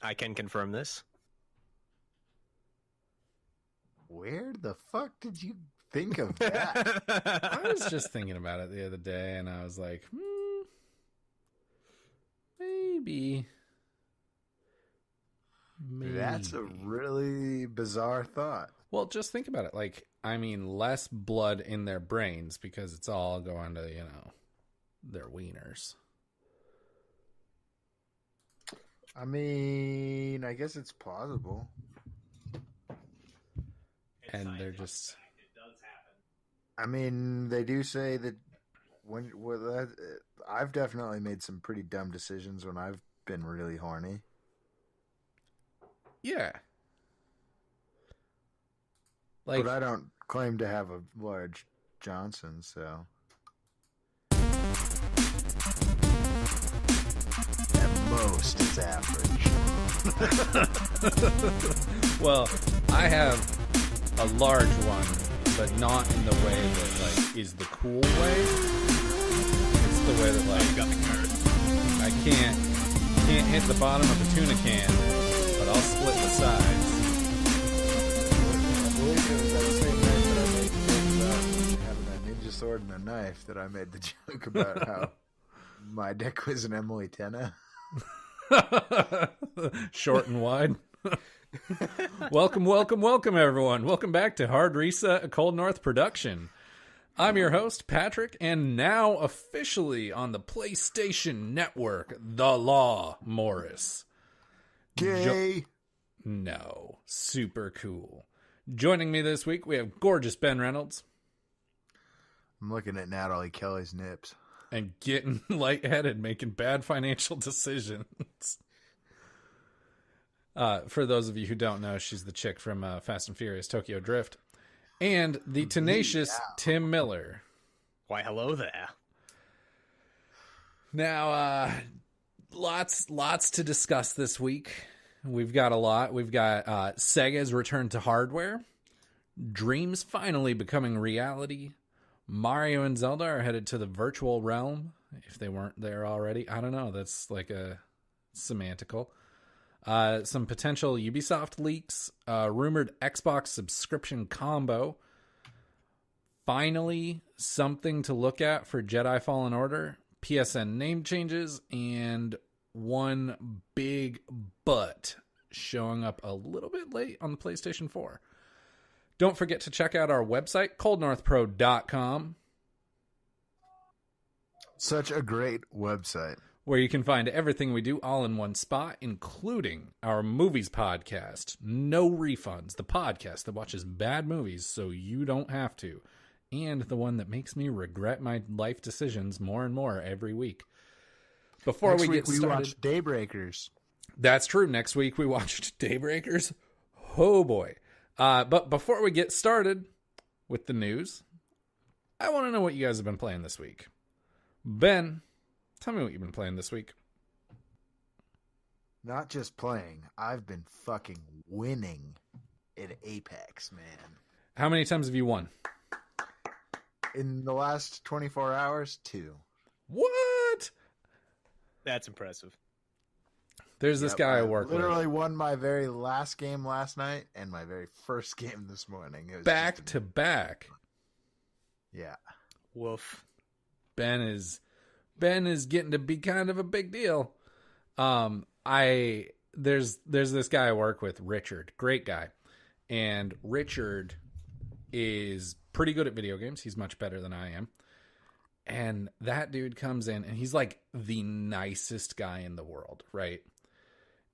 I can confirm this. Where the fuck did you think of that? I was just thinking about it the other day, and I was like, maybe. That's a really bizarre thought. Well, just think about it. Like, I mean, less blood in their brains because it's all going to, their wieners. I mean, I guess it's plausible. And they're just... I mean, they do say that I've definitely made some pretty dumb decisions when I've been really horny. Yeah. But I don't claim to have a large Johnson, so. At most, it's average. Well, I have a large one, but not in the way that, is the cool way. It's the way that, I can't hit the bottom of a tuna can, but I'll split the sides. I believe it was that same night that I made the joke about having a ninja sword and a knife that I made the joke about how my dick was an Emily Tenna. Short and wide. Welcome, everyone. Welcome back to Hard Reset, a Cold North production. I'm your host, Patrick, and now officially on the PlayStation Network, The Law Morris. Gay. No. Super cool. Joining me this week, we have gorgeous Ben Reynolds. I'm looking at Natalie Kelly's nips. And getting lightheaded, making bad financial decisions. For those of you who don't know, she's the chick from Fast and Furious Tokyo Drift. And the tenacious Tim Miller. Why, hello there. Now, lots to discuss this week. We've got a lot. We've got Sega's return to hardware. Dreams finally becoming reality. Mario and Zelda are headed to the virtual realm. If they weren't there already. I don't know. That's like a semantical. Some potential Ubisoft leaks, rumored Xbox subscription combo. Finally, something to look at for Jedi Fallen Order, PSN name changes, and one big but showing up a little bit late on the PlayStation 4. Don't forget to check out our website, coldnorthpro.com. Such a great website. Where you can find everything we do all in one spot, including our movies podcast, No Refunds, the podcast that watches bad movies so you don't have to, and the one that makes me regret my life decisions more and more every week. Before Next we week get started, we watched Daybreakers. That's true. Next week we watched Daybreakers. Oh boy. But before we get started with the news, I want to know what you guys have been playing this week. Ben, tell me what you've been playing this week. Not just playing. I've been fucking winning at Apex, man. How many times have you won? In the last 24 hours, 2. What? That's impressive. There's this guy I work with. Literally won my very last game last night and my very first game this morning. It was back to back. Yeah. Woof. Ben is getting to be kind of a big deal. There's this guy I work with, Richard, great guy. And Richard is pretty good at video games. He's much better than I am. And that dude comes in and he's like the nicest guy in the world, right?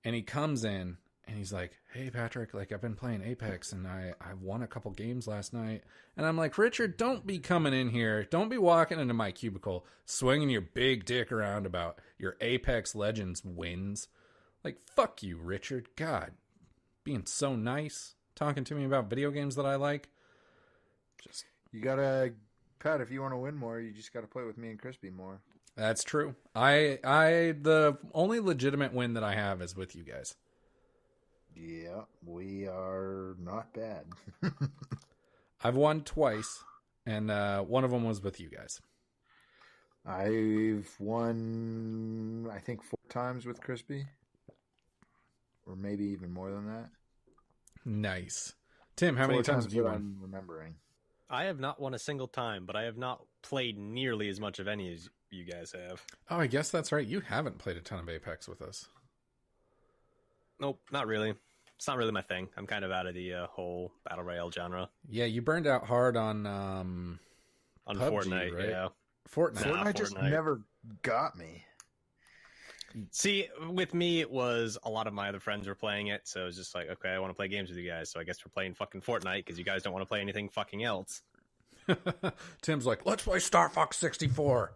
And he comes in and he's like, "Hey Patrick, like I've been playing Apex and I won a couple games last night." And I'm like, "Richard, don't be coming in here. Don't be walking into my cubicle swinging your big dick around about your Apex Legends wins. Like, fuck you, Richard. God, being so nice, talking to me about video games that I like." Just You gotta, Pat, if you want to win more, you just gotta play with me and Crispy more. That's true. The only legitimate win that I have is with you guys. Yeah, we are not bad. I've won twice, and one of them was with you guys. I've won, I think, 4 times with Crispy. or maybe even more than that. Nice. Tim, how many 4 times have you what won? I'm remembering. I have not won a single time, but I have not played nearly as much of any as you guys have. Oh, I guess that's right. You haven't played a ton of Apex with us. Nope, not really. It's not really my thing. I'm kind of out of the whole battle royale genre. Yeah, you burned out hard on On PUBG, Fortnite, right? yeah. Fortnite. Nah, Fortnite just Fortnite. never got me. See, with me, it was a lot of my other friends were playing it, so it was just like, okay, I want to play games with you guys, so I guess we're playing fucking Fortnite because you guys don't want to play anything fucking else. Tim's like, let's play Star Fox 64.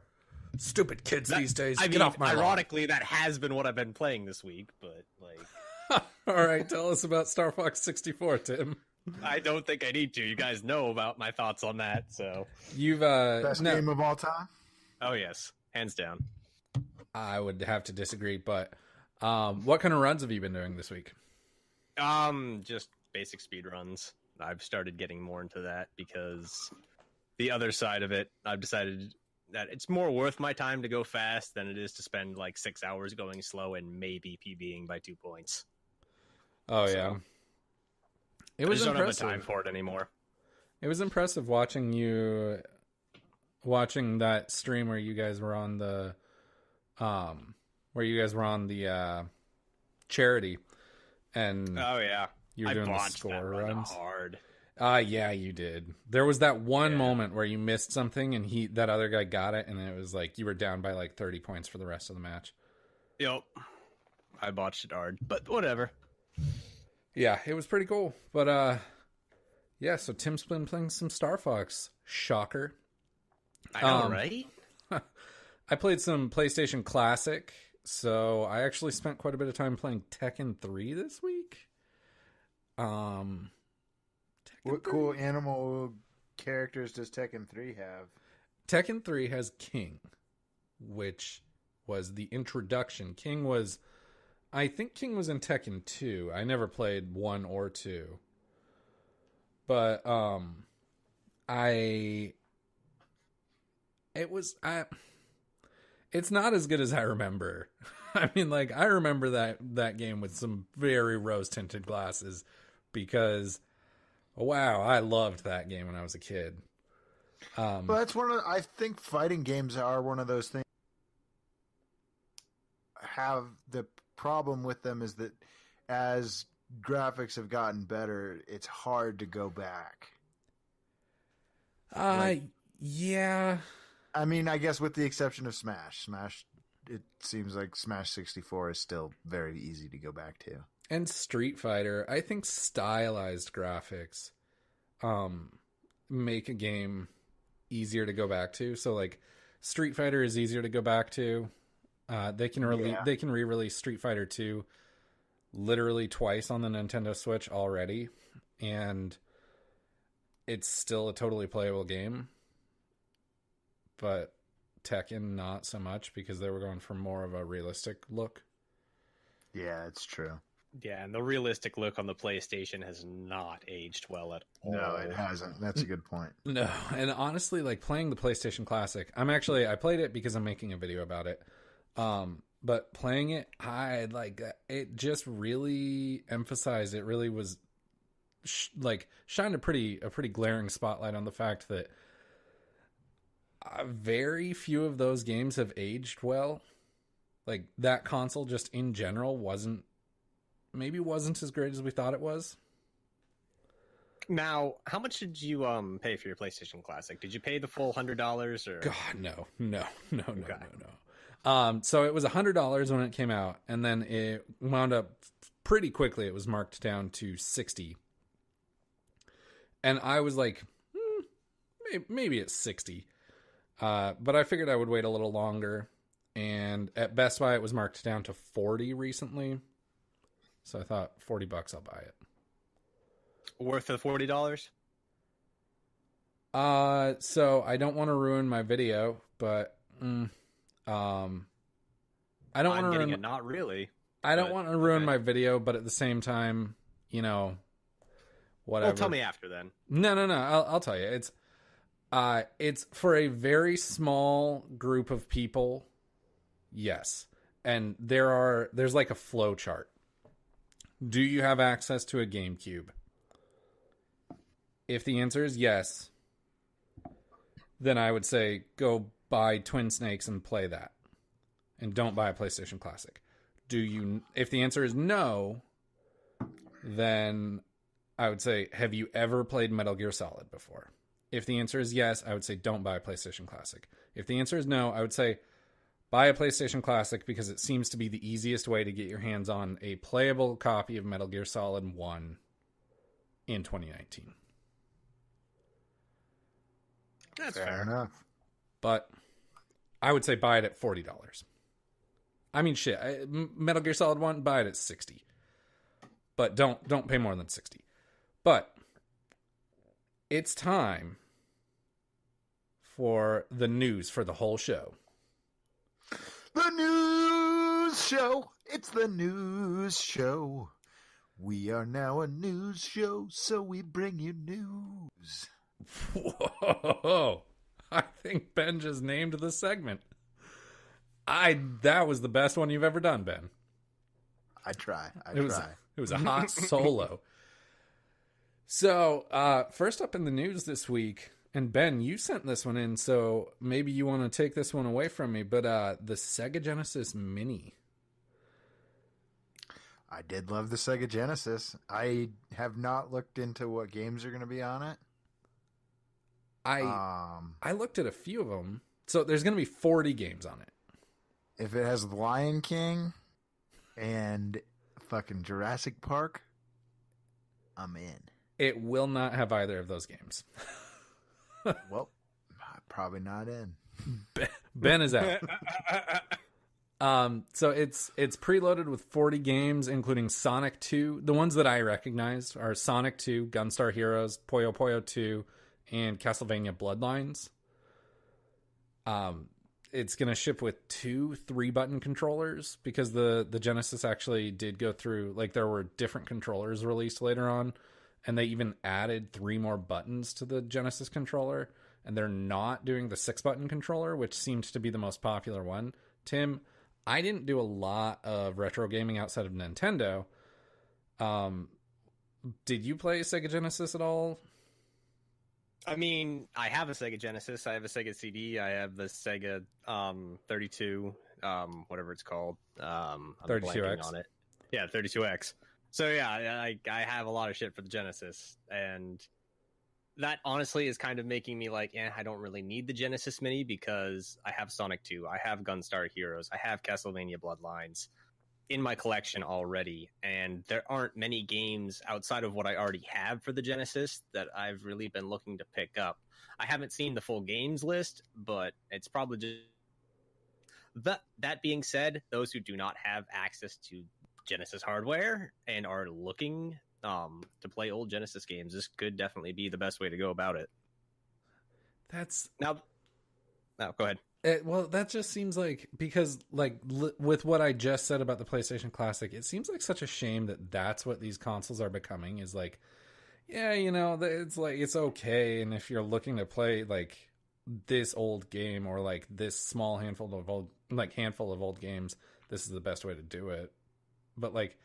Stupid kids these days. I Get mean, off my lawn. ironically, that has been what I've been playing this week, but like, All right, tell us about Star Fox 64, Tim. I don't think I need to. You guys know about my thoughts on that, so. You've Best no, game of all time. Oh yes, hands down. I would have to disagree, but what kind of runs have you been doing this week? Just basic speed runs. I've started getting more into that because the other side of it, I've decided that it's more worth my time to go fast than it is to spend like 6 hours going slow and maybe PBing by 2 points. Oh, So, yeah. It I was just don't have the impressive. time for it anymore. It was impressive watching that stream where you guys were on the charity and Oh yeah, you were I doing the botched score that run runs. hard. Yeah, you did. There was that one Yeah. moment where you missed something and that other guy got it, and it was like you were down by like 30 points for the rest of the match. Yep, I botched it hard, but whatever. Yeah, it was pretty cool. But yeah, so Tim's been playing some Star Fox. Shocker. I know, right? I played some PlayStation Classic, so I actually spent quite a bit of time playing Tekken 3 this week. Tekken What 3? cool animal characters does Tekken 3 have? Tekken 3 has King, which was the introduction. I think King was in Tekken 2. I never played 1 or 2. But it's not as good as I remember. I mean, like, I remember that game with some very rose-tinted glasses because, wow, I loved that game when I was a kid. But that's I think fighting games are one of those things. Have the problem with them is that as graphics have gotten better, it's hard to go back. Yeah. I mean, I guess with the exception of Smash. It seems like Smash 64 is still very easy to go back to. And Street Fighter, I think stylized graphics make a game easier to go back to. So like Street Fighter is easier to go back to. They can re-release Street Fighter 2 literally twice on the Nintendo Switch already, and it's still a totally playable game. But Tekken not so much because they were going for more of a realistic look. Yeah, it's true. Yeah, and the realistic look on the PlayStation has not aged well at all. No, it hasn't. That's a good point. No, and honestly, like playing the PlayStation Classic, I played it because I'm making a video about it. But playing it, it just really emphasized, it really was shined a pretty glaring spotlight on the fact that very few of those games have aged well. Like that console just in general wasn't as great as we thought it was. Now, how much did you pay for your PlayStation Classic? Did you pay the full $100 or? God, no. Okay. So it was $100 when it came out, and then it wound up pretty quickly. It was marked down to $60, and I was like, maybe it's $60. But I figured I would wait a little longer, and at Best Buy it was marked down to $40 recently. So I thought $40, I'll buy it. Worth the $40? So I don't want to ruin my video, but I don't want to ruin it. Not really. I don't but- want to ruin okay. my video, but at the same time, whatever. Well, tell me after then. No. I'll tell you. It's for a very small group of people. Yes. And there's like a flow chart. Do you have access to a GameCube? If the answer is yes, then I would say go buy Twin Snakes and play that. And don't buy a PlayStation Classic. If the answer is no, then I would say, have you ever played Metal Gear Solid before? If the answer is yes, I would say don't buy a PlayStation Classic. If the answer is no, I would say buy a PlayStation Classic because it seems to be the easiest way to get your hands on a playable copy of Metal Gear Solid 1 in 2019. That's Fair fair. enough. But I would say buy it at $40. I mean, shit. Metal Gear Solid 1, buy it at $60. But don't pay more than $60. But it's time for the news for the whole show. The news show. It's the news show. We are now a news show, so we bring you news. Whoa! I think Ben just named the segment. That was the best one you've ever done, Ben. I try. It was a hot solo. So, first up in the news this week, and Ben, you sent this one in, so maybe you want to take this one away from me, but the Sega Genesis Mini. I did love the Sega Genesis. I have not looked into what games are going to be on it. I looked at a few of them. So there's going to be 40 games on it. If it has Lion King and fucking Jurassic Park, I'm in. It will not have either of those games. Well, probably not in. Ben is out. So it's preloaded with 40 games, including Sonic 2. The ones that I recognized are Sonic 2, Gunstar Heroes, Puyo Puyo 2, and Castlevania Bloodlines. It's going to ship with 2 3-button controllers because the Genesis actually did go through, like, there were different controllers released later on, and they even added 3 more buttons to the Genesis controller, and they're not doing the 6-button controller, which seems to be the most popular one. Tim, I didn't do a lot of retro gaming outside of Nintendo. Did you play Sega Genesis at all? I mean, I have a Sega Genesis. I have a Sega CD. I have the Sega 32, whatever it's called. I'm 32X. blanking on it. Yeah, 32X. So yeah, I have a lot of shit for the Genesis, and that honestly is kind of making me like, I don't really need the Genesis Mini because I have Sonic 2, I have Gunstar Heroes, I have Castlevania Bloodlines in my collection already, and there aren't many games outside of what I already have for the Genesis that I've really been looking to pick up. I haven't seen the full games list, but it's probably just... That being said, those who do not have access to Genesis hardware and are looking to play old Genesis games, this could definitely be the best way to go about it. That's... Now, go ahead. Well, that just seems like, because like with what I just said about the PlayStation Classic, it seems like such a shame that that's what these consoles are becoming, is like, yeah, you know, it's like, it's okay. And if you're looking to play like this old game or like this small handful of old games, this is the best way to do it. But like,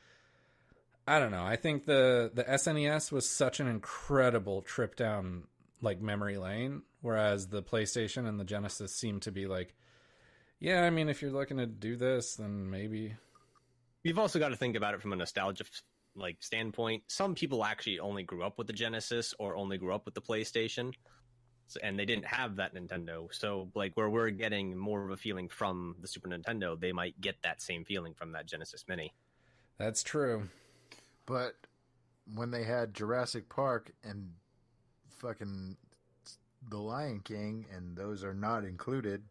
I don't know. I think the SNES was such an incredible trip down like memory lane, whereas the PlayStation and the Genesis seem to be like, yeah, I mean, if you're looking to do this, then maybe. You've also got to think about it from a nostalgia like standpoint. Some people actually only grew up with the Genesis or only grew up with the PlayStation, and they didn't have that Nintendo. So like where we're getting more of a feeling from the Super Nintendo, they might get that same feeling from that Genesis Mini. That's true. But when they had Jurassic Park and fucking The Lion King, and those are not included.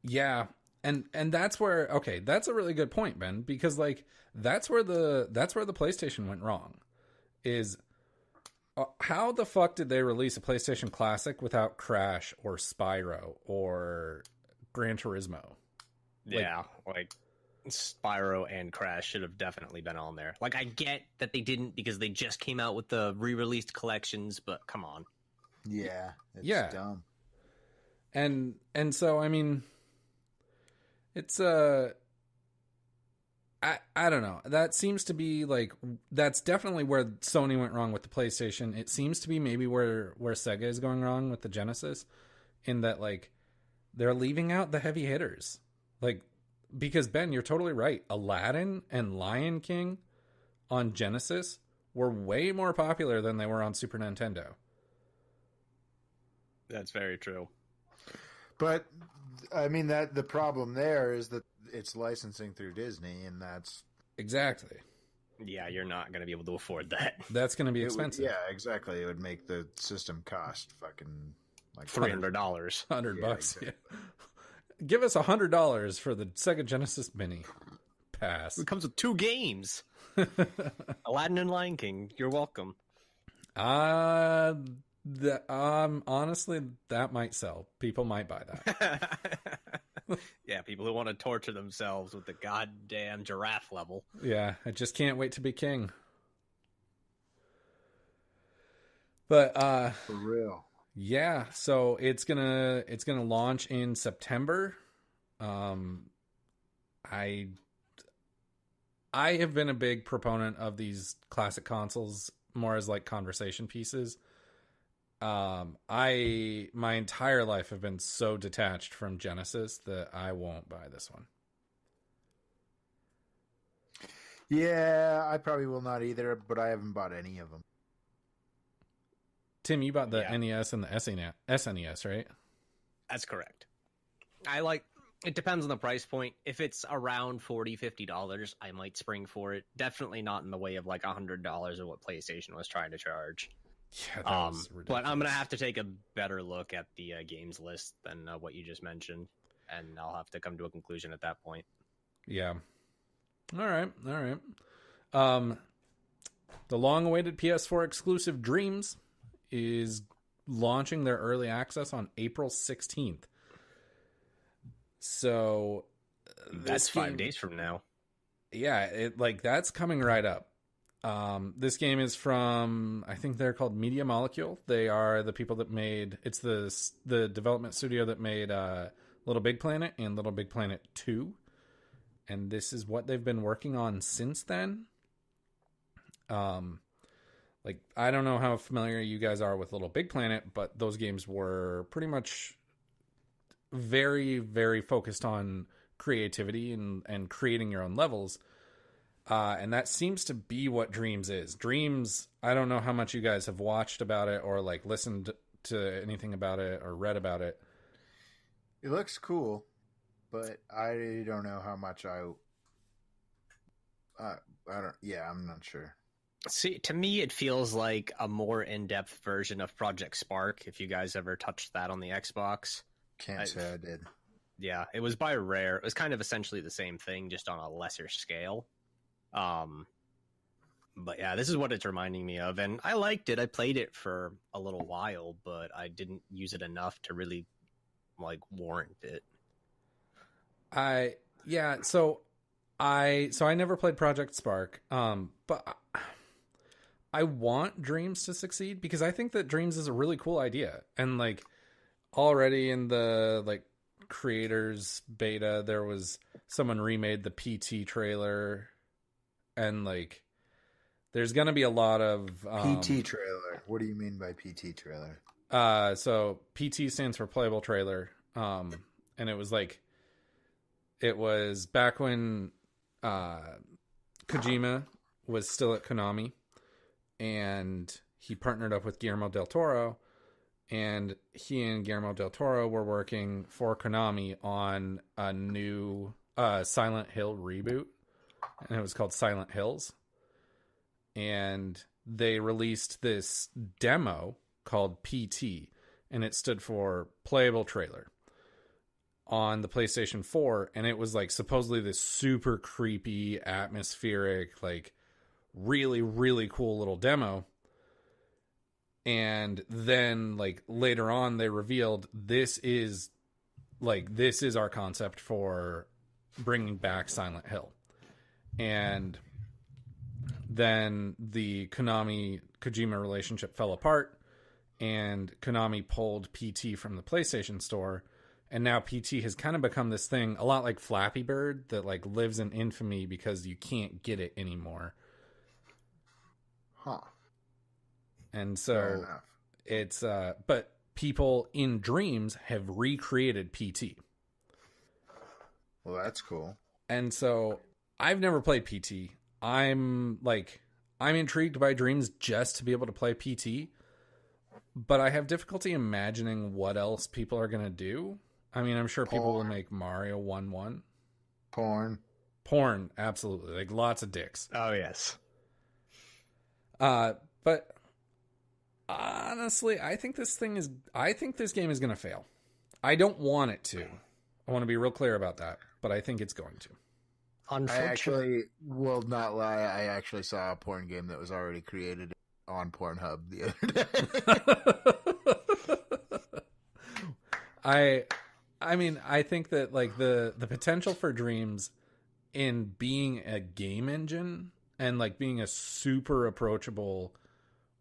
Yeah. And that's where, okay, that's a really good point, Ben, because like that's where the PlayStation went wrong. Is how the fuck did they release a PlayStation Classic without Crash or Spyro or Gran Turismo? Yeah, like Spyro and Crash should have definitely been on there. Like, I get that they didn't because they just came out with the re-released collections, but come on. Yeah, it's dumb. And so, I mean, it's I don't know. That seems to be like, that's definitely where Sony went wrong with the PlayStation. It seems to be maybe where Sega is going wrong with the Genesis, in that like they're leaving out the heavy hitters. Like, because Ben, you're totally right. Aladdin and Lion King on Genesis were way more popular than they were on Super Nintendo. That's very true. But I mean, that the problem there is that it's licensing through Disney, and that's Exactly. Yeah, you're not going to be able to afford that. That's going to be expensive. yeah, exactly. It would make the system cost fucking like $300. $100 bucks. Exactly. Yeah. Give us $100 for the Sega Genesis Mini. Pass. It comes with 2 games. Aladdin and Lion King. You're welcome. Honestly, that might sell. People might buy that. Yeah, people who want to torture themselves with the goddamn giraffe level. Yeah, I just can't wait to be king. But for real. yeah, so it's gonna launch in September. I have been a big proponent of these classic consoles more as like conversation pieces. My entire life have been so detached from Genesis that I won't buy this one. Yeah, I probably will not either, but I haven't bought any of them. Tim, you bought the NES and the SNES, right? That's correct. It depends on the price point. If it's around $40, $50, I might spring for it. Definitely not in the way of like $100 of what PlayStation was trying to charge. Yeah, that was ridiculous. But I'm going to have to take a better look at the games list than what you just mentioned, and I'll have to come to a conclusion at that point. Yeah. All right. The long-awaited PS4 exclusive Dreams is launching their early access on April 16th. So that's 5 days from now. Yeah, that's coming right up. This game is from, I think they're called Media Molecule. They are the people that made, it's the development studio that made Little Big Planet and Little Big Planet 2. And this is what they've been working on since then. I don't know how familiar you guys are with Little Big Planet, but those games were pretty much very, very focused on creativity and creating your own levels. And that seems to be what Dreams is. Dreams, I don't know how much you guys have watched about it or like listened to anything about it or read about it. It looks cool, but I don't know how much I'm not sure. See, to me, it feels like a more in-depth version of Project Spark, if you guys ever touched that on the Xbox. Can't say I did. Yeah, it was by Rare. It was kind of essentially the same thing, just on a lesser scale. But yeah, this is what it's reminding me of, and I liked it. I played it for a little while, but I didn't use it enough to really warrant it. So I never played Project Spark, but I want Dreams to succeed because I think that Dreams is a really cool idea, and already in the creators beta, there was someone remade the PT trailer, and there's gonna be a lot of PT trailer. What do you mean by PT trailer? So PT stands for playable trailer, and it was back when Kojima was still at Konami, and he partnered up with Guillermo del Toro, and he and Guillermo del Toro were working for Konami on a new Silent Hill reboot, and it was called Silent Hills. And they released this demo called PT, and it stood for Playable Trailer, on the PlayStation 4, and it was supposedly this super creepy, atmospheric, really, really cool little demo. And then later on they revealed this is our concept for bringing back Silent Hill. And then the Konami-Kojima relationship fell apart, and Konami pulled PT from the PlayStation Store And now PT has kind of become this thing, a lot like Flappy Bird, that like lives in infamy because you can't get it anymore. Huh. And Fair so enough. it's but people in Dreams have recreated PT. Well, that's cool. And so I've never played PT. I'm intrigued by Dreams just to be able to play PT, but I have difficulty imagining what else people are going to do. I mean, I'm sure people will make Mario 1-1. Porn, absolutely. Like lots of dicks. Oh, yes. But honestly, I think this game is going to fail. I don't want it to. I want to be real clear about that, but I think it's going to. I actually will not lie. I actually saw a porn game that was already created on Pornhub the other day. I mean, I think that like the potential for Dreams in being a game engine and like being a super approachable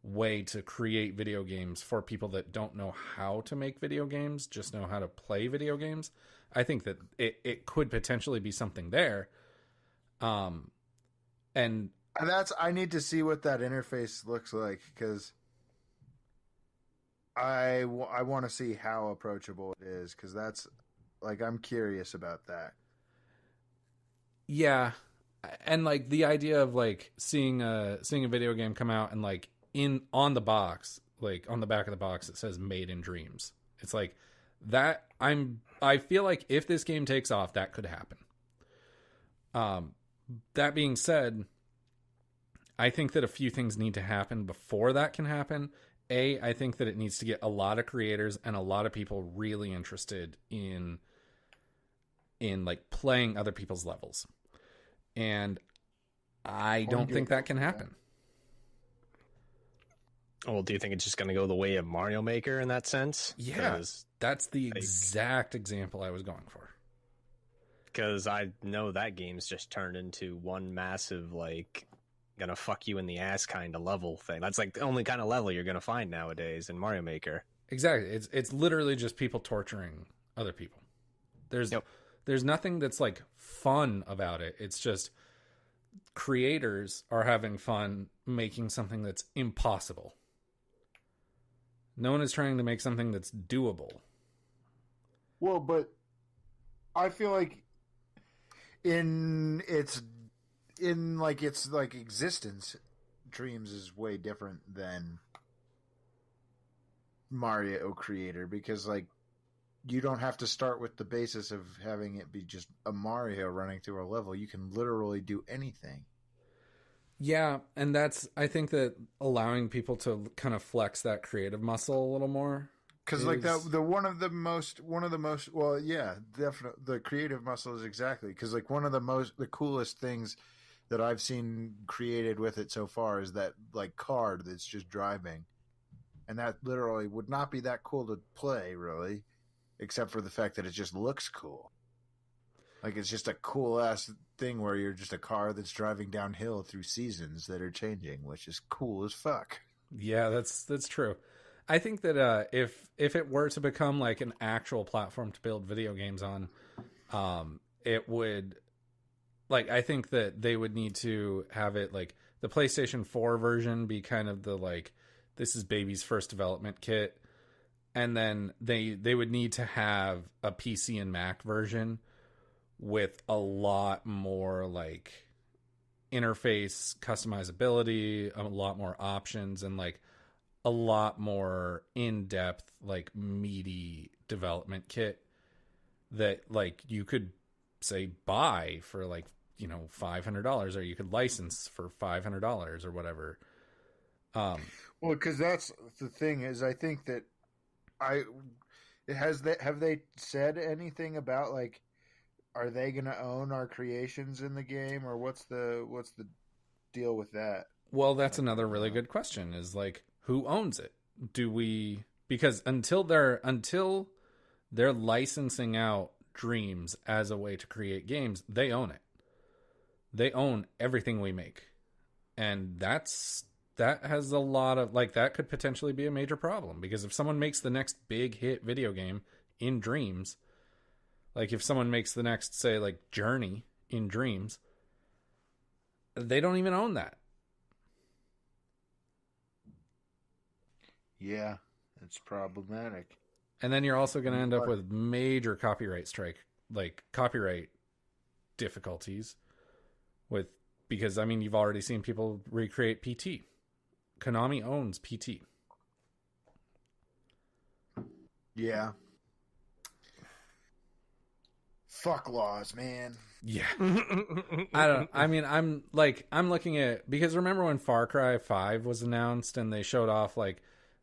way to create video games for people that don't know how to make video games, just know how to play video games. I think that it could potentially be something there. And I need to see what that interface looks like, because I want to see how approachable it is, because that's like, I'm curious about that. Yeah. And like the idea of like seeing a video game come out and like on the box, like on the back of the box, it says "Made in Dreams." It's like that. I feel like if this game takes off, that could happen. That being said, I think that a few things need to happen before that can happen. I think that it needs to get a lot of creators and a lot of people really interested in like playing other people's levels. And I don't think that can happen. Well, do you think it's just going to go the way of Mario Maker in that sense? Yeah, that's the exact example I was going for. Because I know that game's just turned into one massive, like, gonna fuck you in the ass kind of level thing. That's like the only kind of level you're gonna find nowadays in Mario Maker. Exactly. It's literally just people torturing other people. There's nothing that's like fun about it. It's just creators are having fun making something that's impossible. No one is trying to make something that's doable. Well, but I feel like in its existence, Dreams is way different than Mario Creator, because like you don't have to start with the basis of having it be just a Mario running through a level. You can literally do anything. Yeah, and I think that allowing people to kind of flex that creative muscle a little more. Because like one of the most well, yeah, definitely the creative muscle is exactly, because like one of the coolest things that I've seen created with it so far is that like card that's just driving, and that literally would not be that cool to play really, except for the fact that it just looks cool. Like it's just a cool ass thing where you're just a car that's driving downhill through seasons that are changing, which is cool as fuck. Yeah, that's true. I think that if it were to become like an actual platform to build video games on, it would, like, I think that they would need to have it like the PlayStation 4 version be kind of the like, this is baby's first development kit, and then they would need to have a PC and Mac version with a lot more like interface customizability, a lot more options, and like a lot more in-depth, like meaty development kit that like you could say buy for like, you know, $500, or you could license for $500 or whatever. Well, because that's the thing is, I think that have they said anything about like, are they going to own our creations in the game, or what's the deal with that? Well, that's another really good question, is like, who owns it? Because until they're licensing out Dreams as a way to create games, they own it. They own everything we make. And that has a lot of, like, that could potentially be a major problem, because if someone makes the next big hit video game in Dreams, Like if someone makes the next, say, like Journey in Dreams, they don't even own that. Yeah, it's problematic. And then you're also going to end up with major copyright difficulties because I mean, you've already seen people recreate PT. Konami owns PT. Yeah. Fuck laws, man. Yeah. I'm looking at, because remember when Far Cry 5 was announced and they showed off like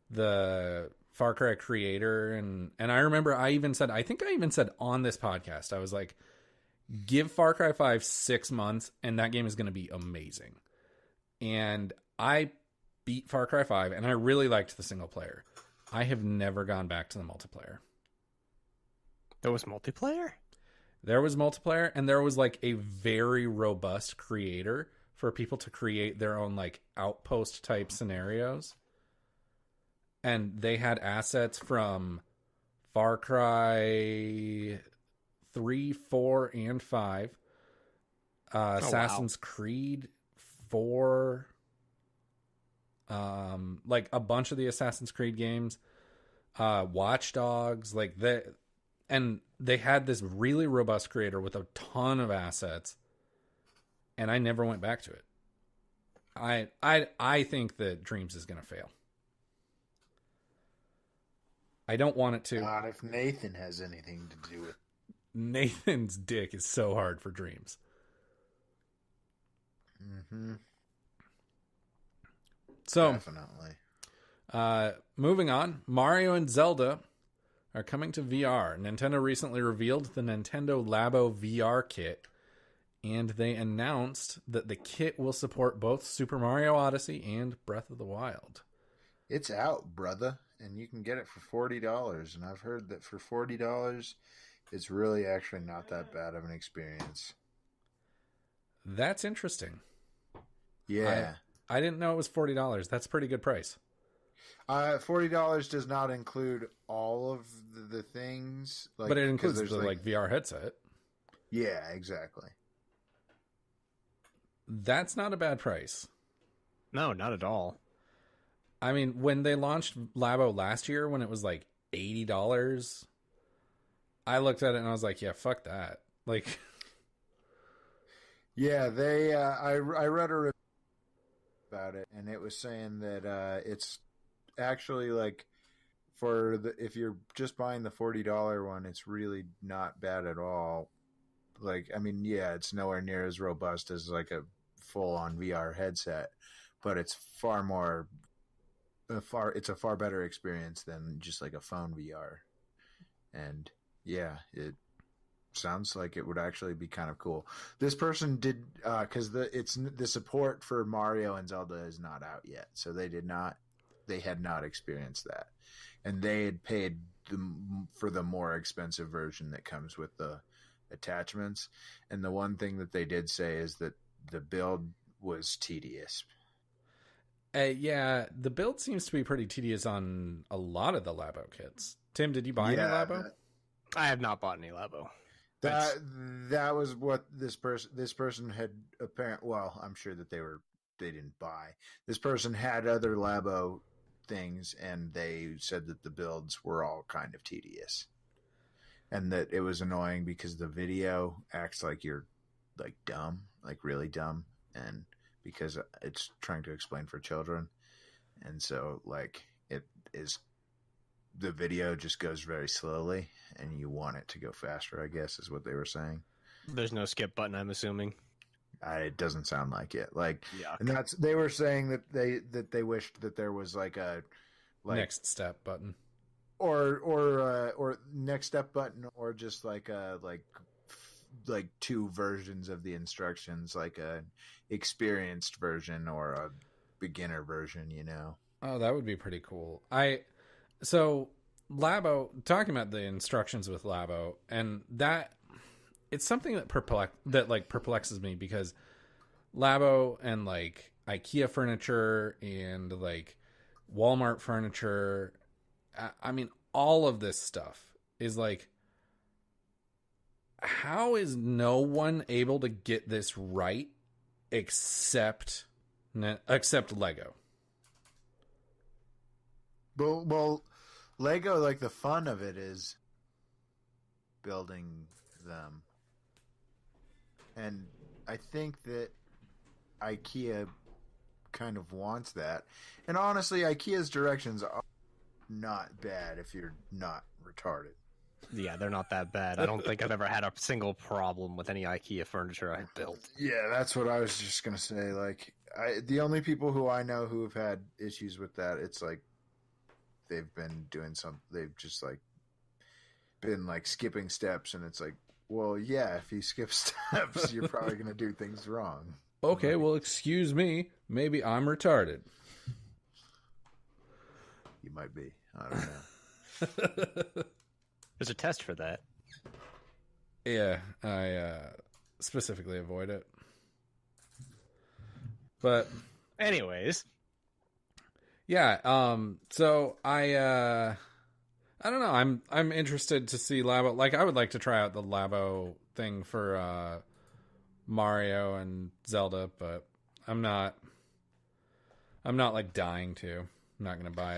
the Far Cry creator, and I remember I think I even said on this podcast, I was like, give Far Cry 5 6 months and that game is going to be amazing. And I beat Far Cry 5 and I really liked the single player. I have never gone back to the multiplayer. There was multiplayer? There was multiplayer, and there was like a very robust creator for people to create their own like outpost type scenarios. And they had assets from Far Cry 3, 4, and 5. Assassin's Creed 4. Like a bunch of the Assassin's Creed games. Watch Dogs. Like that. And they had this really robust creator with a ton of assets. And I never went back to it. I think that Dreams is going to fail. I don't want it to. Not if Nathan has anything to do with it. Nathan's dick is so hard for Dreams. Mm-hmm. So, definitely. Moving on, Mario and Zelda are coming to VR. Nintendo recently revealed the Nintendo Labo VR kit, and they announced that the kit will support both Super Mario Odyssey and Breath of the Wild. It's out, brother, and you can get it for $40. And I've heard that for $40, it's really actually not that bad of an experience. That's interesting. Yeah. I didn't know it was $40. That's a pretty good price. $40 does not include all of the things. Like, but it includes the like VR headset. Yeah, exactly. That's not a bad price. No, not at all. I mean, when they launched Labo last year, when it was like $80, I looked at it and I was like, yeah, fuck that. Like, yeah, they, I read a review about it, and it was saying that it's actually like if you're just buying the $40 one, it's really not bad at all. Like, I mean, yeah, it's nowhere near as robust as like a full-on VR headset, but it's it's a far better experience than just like a phone VR. And yeah, it sounds like it would actually be kind of cool. This person did, because the support for Mario and Zelda is not out yet, so they had not experienced that, and they had paid for the more expensive version that comes with the attachments. And the one thing that they did say is that the build was tedious. Yeah, the build seems to be pretty tedious on a lot of the Labo kits. Tim, did you buy any Labo? I have not bought any Labo. That was what this person had apparent. Well, I'm sure that they didn't buy. This person had other Labo things, and they said that the builds were all kind of tedious, and that it was annoying because the video acts like you're like dumb, like really dumb, and because it's trying to explain for children, and so like the video just goes very slowly, and you want it to go faster, I guess, is what they were saying. There's no skip button, I'm assuming. It doesn't sound like it. Like, yuck. And they were saying that they wished that there was like a next step button, or next step button, or just like two versions of the instructions, like a experienced version or a beginner version, you know. Oh, that would be pretty cool. So Labo, talking about the instructions with Labo, and that it's something that perplexes me, because Labo and like IKEA furniture and like Walmart furniture, I mean, all of this stuff is like how is no one able to get this right except Lego? Well, Lego, like the fun of it is building them. And I think that IKEA kind of wants that. And honestly, IKEA's directions are not bad if you're not retarded. Yeah, they're not that bad. I don't think I've ever had a single problem with any IKEA furniture I've built. Yeah, that's what I was just going to say. Like, the only people who I know who have had issues with that, it's like they've been doing they've just like been like skipping steps, and it's like, well, yeah, if you skip steps, you're probably going to do things wrong. Okay, well, excuse me. Maybe I'm retarded. You might be. I don't know. There's a test for that. Yeah, I specifically avoid it. But anyways, yeah, so I don't know. I'm interested to see Labo. Like, I would like to try out the Labo thing for Mario and Zelda, but I'm not like dying to. I'm not gonna buy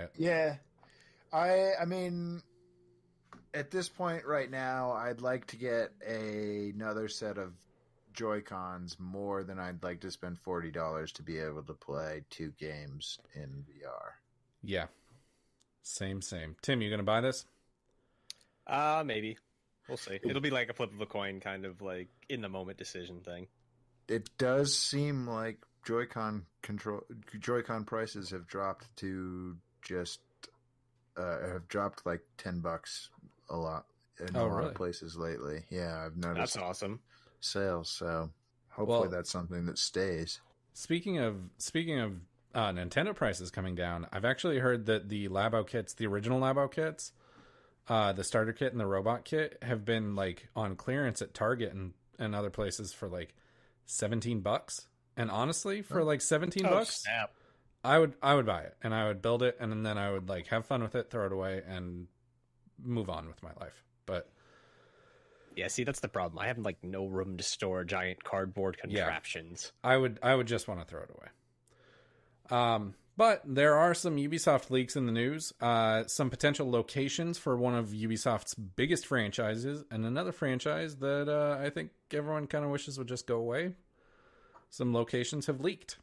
it. Yeah. I mean, at this point right now, I'd like to get another set of Joy-Cons more than I'd like to spend $40 to be able to play 2 games in VR. Yeah. Same. Tim, you gonna buy this? Maybe. We'll see. It'll be like a flip of a coin, kind of like in the moment decision thing. It does seem like Joy-Con prices have dropped to just have dropped like $10 a lot in a lot of places lately. Yeah, I've noticed. That's awesome. Sales, so hopefully that's something that stays. Speaking of Nintendo prices coming down, I've actually heard that the Labo kits, the original Labo kits, the starter kit and the robot kit have been like on clearance at Target and other places for like $17. And honestly, for like $17, snap. I would buy it, and I would build it, and then I would like have fun with it, throw it away, and move on with my life. But yeah, see, that's the problem. I have like no room to store giant cardboard contraptions. Yeah, I would just want to throw it away. But there are some Ubisoft leaks in the news. Some potential locations for one of Ubisoft's biggest franchises, and another franchise that I think everyone kind of wishes would just go away. Some locations have leaked.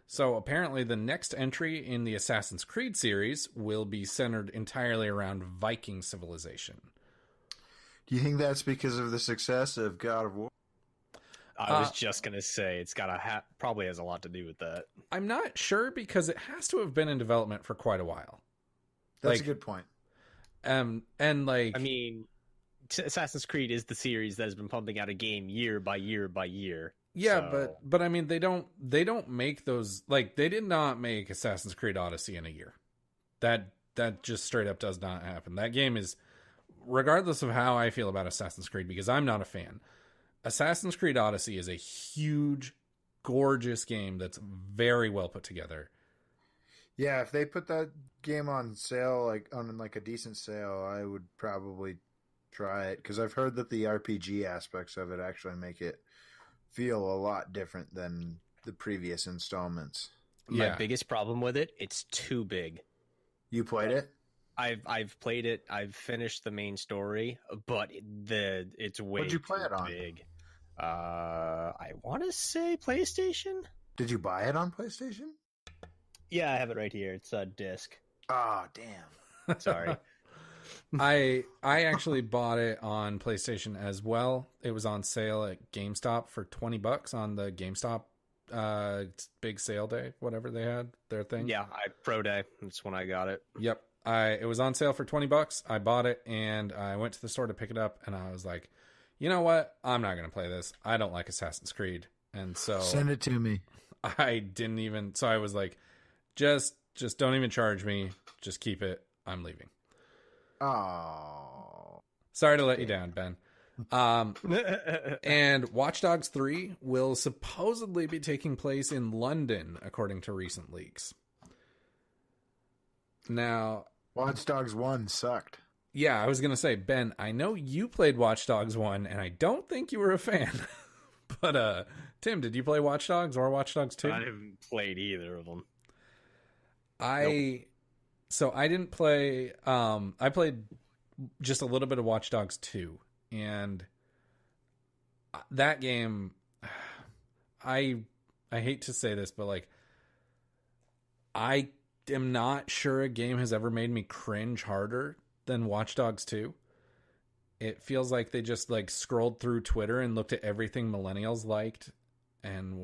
So apparently the next entry in the Assassin's Creed series will be centered entirely around Viking civilization. Do you think that's because of the success of God of War? I was just going to say it's got probably has a lot to do with that. I'm not sure because it has to have been in development for quite a while. That's a good point. And like, I mean, Assassin's Creed is the series that has been pumping out a game year by year by year. Yeah, so. but I mean, they don't make those, like, they did not make Assassin's Creed Odyssey in a year. That just straight up does not happen. That game is, regardless of how I feel about Assassin's Creed, because I'm not a fan, Assassin's Creed Odyssey is a huge, gorgeous game that's very well put together. Yeah, if they put that game on sale, like on like a decent sale, I would probably try it, because I've heard that the RPG aspects of it actually make it feel a lot different than the previous installments. My biggest problem with it, it's too big. You played it? I've played it. I've finished the main story, but it's way What'd you play it on? big. I want to say PlayStation. Did you buy it on PlayStation? Yeah, I have it right here. It's a disc. Oh, damn. Sorry. I actually bought it on PlayStation as well. It was on sale at GameStop for $20 on the GameStop big sale day, whatever they had, their thing. Yeah, Pro Day. That's when I got it. Yep. It was on sale for $20. I bought it and I went to the store to pick it up, and I was like, you know what? I'm not going to play this. I don't like Assassin's Creed. And so send it to me. I didn't even, so I was like, just don't even charge me. Just keep it. I'm leaving. Oh, sorry to let you down, Ben. And Watch Dogs 3 will supposedly be taking place in London, according to recent leaks. Now, Watch Dogs 1 sucked. Yeah, I was going to say, Ben, I know you played Watch Dogs 1, and I don't think you were a fan. But, Tim, did you play Watch Dogs or Watch Dogs 2? I haven't played either of them. So I didn't play, I played just a little bit of Watch Dogs 2, and that game, I hate to say this, but like, I am not sure a game has ever made me cringe harder than Watch Dogs 2. It feels like they just like scrolled through Twitter and looked at everything millennials liked and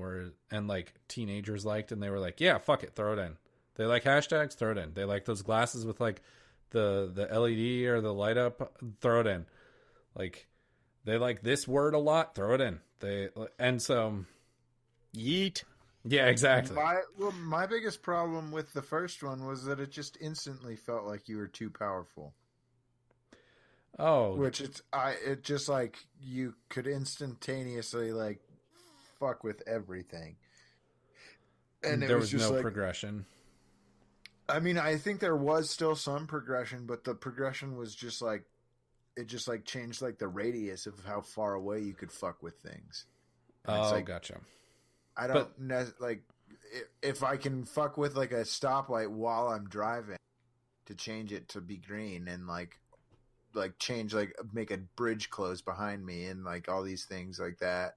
like teenagers liked, and they were like, yeah, fuck it, throw it in. They like hashtags, throw it in. They like those glasses with like the LED or the light up, throw it in. Like, they like this word a lot, throw it in. And so Yeet. Yeah, exactly. My biggest problem with the first one was that it just instantly felt like you were too powerful. Oh, which it just like you could instantaneously like fuck with everything, and there was just no like, progression. I mean, I think there was still some progression, but the progression was just like it just like changed like the radius of how far away you could fuck with things. And oh, like, gotcha. I don't like if I can fuck with like a stoplight while I'm driving to change it to be green and like change like make a bridge close behind me and like all these things like that.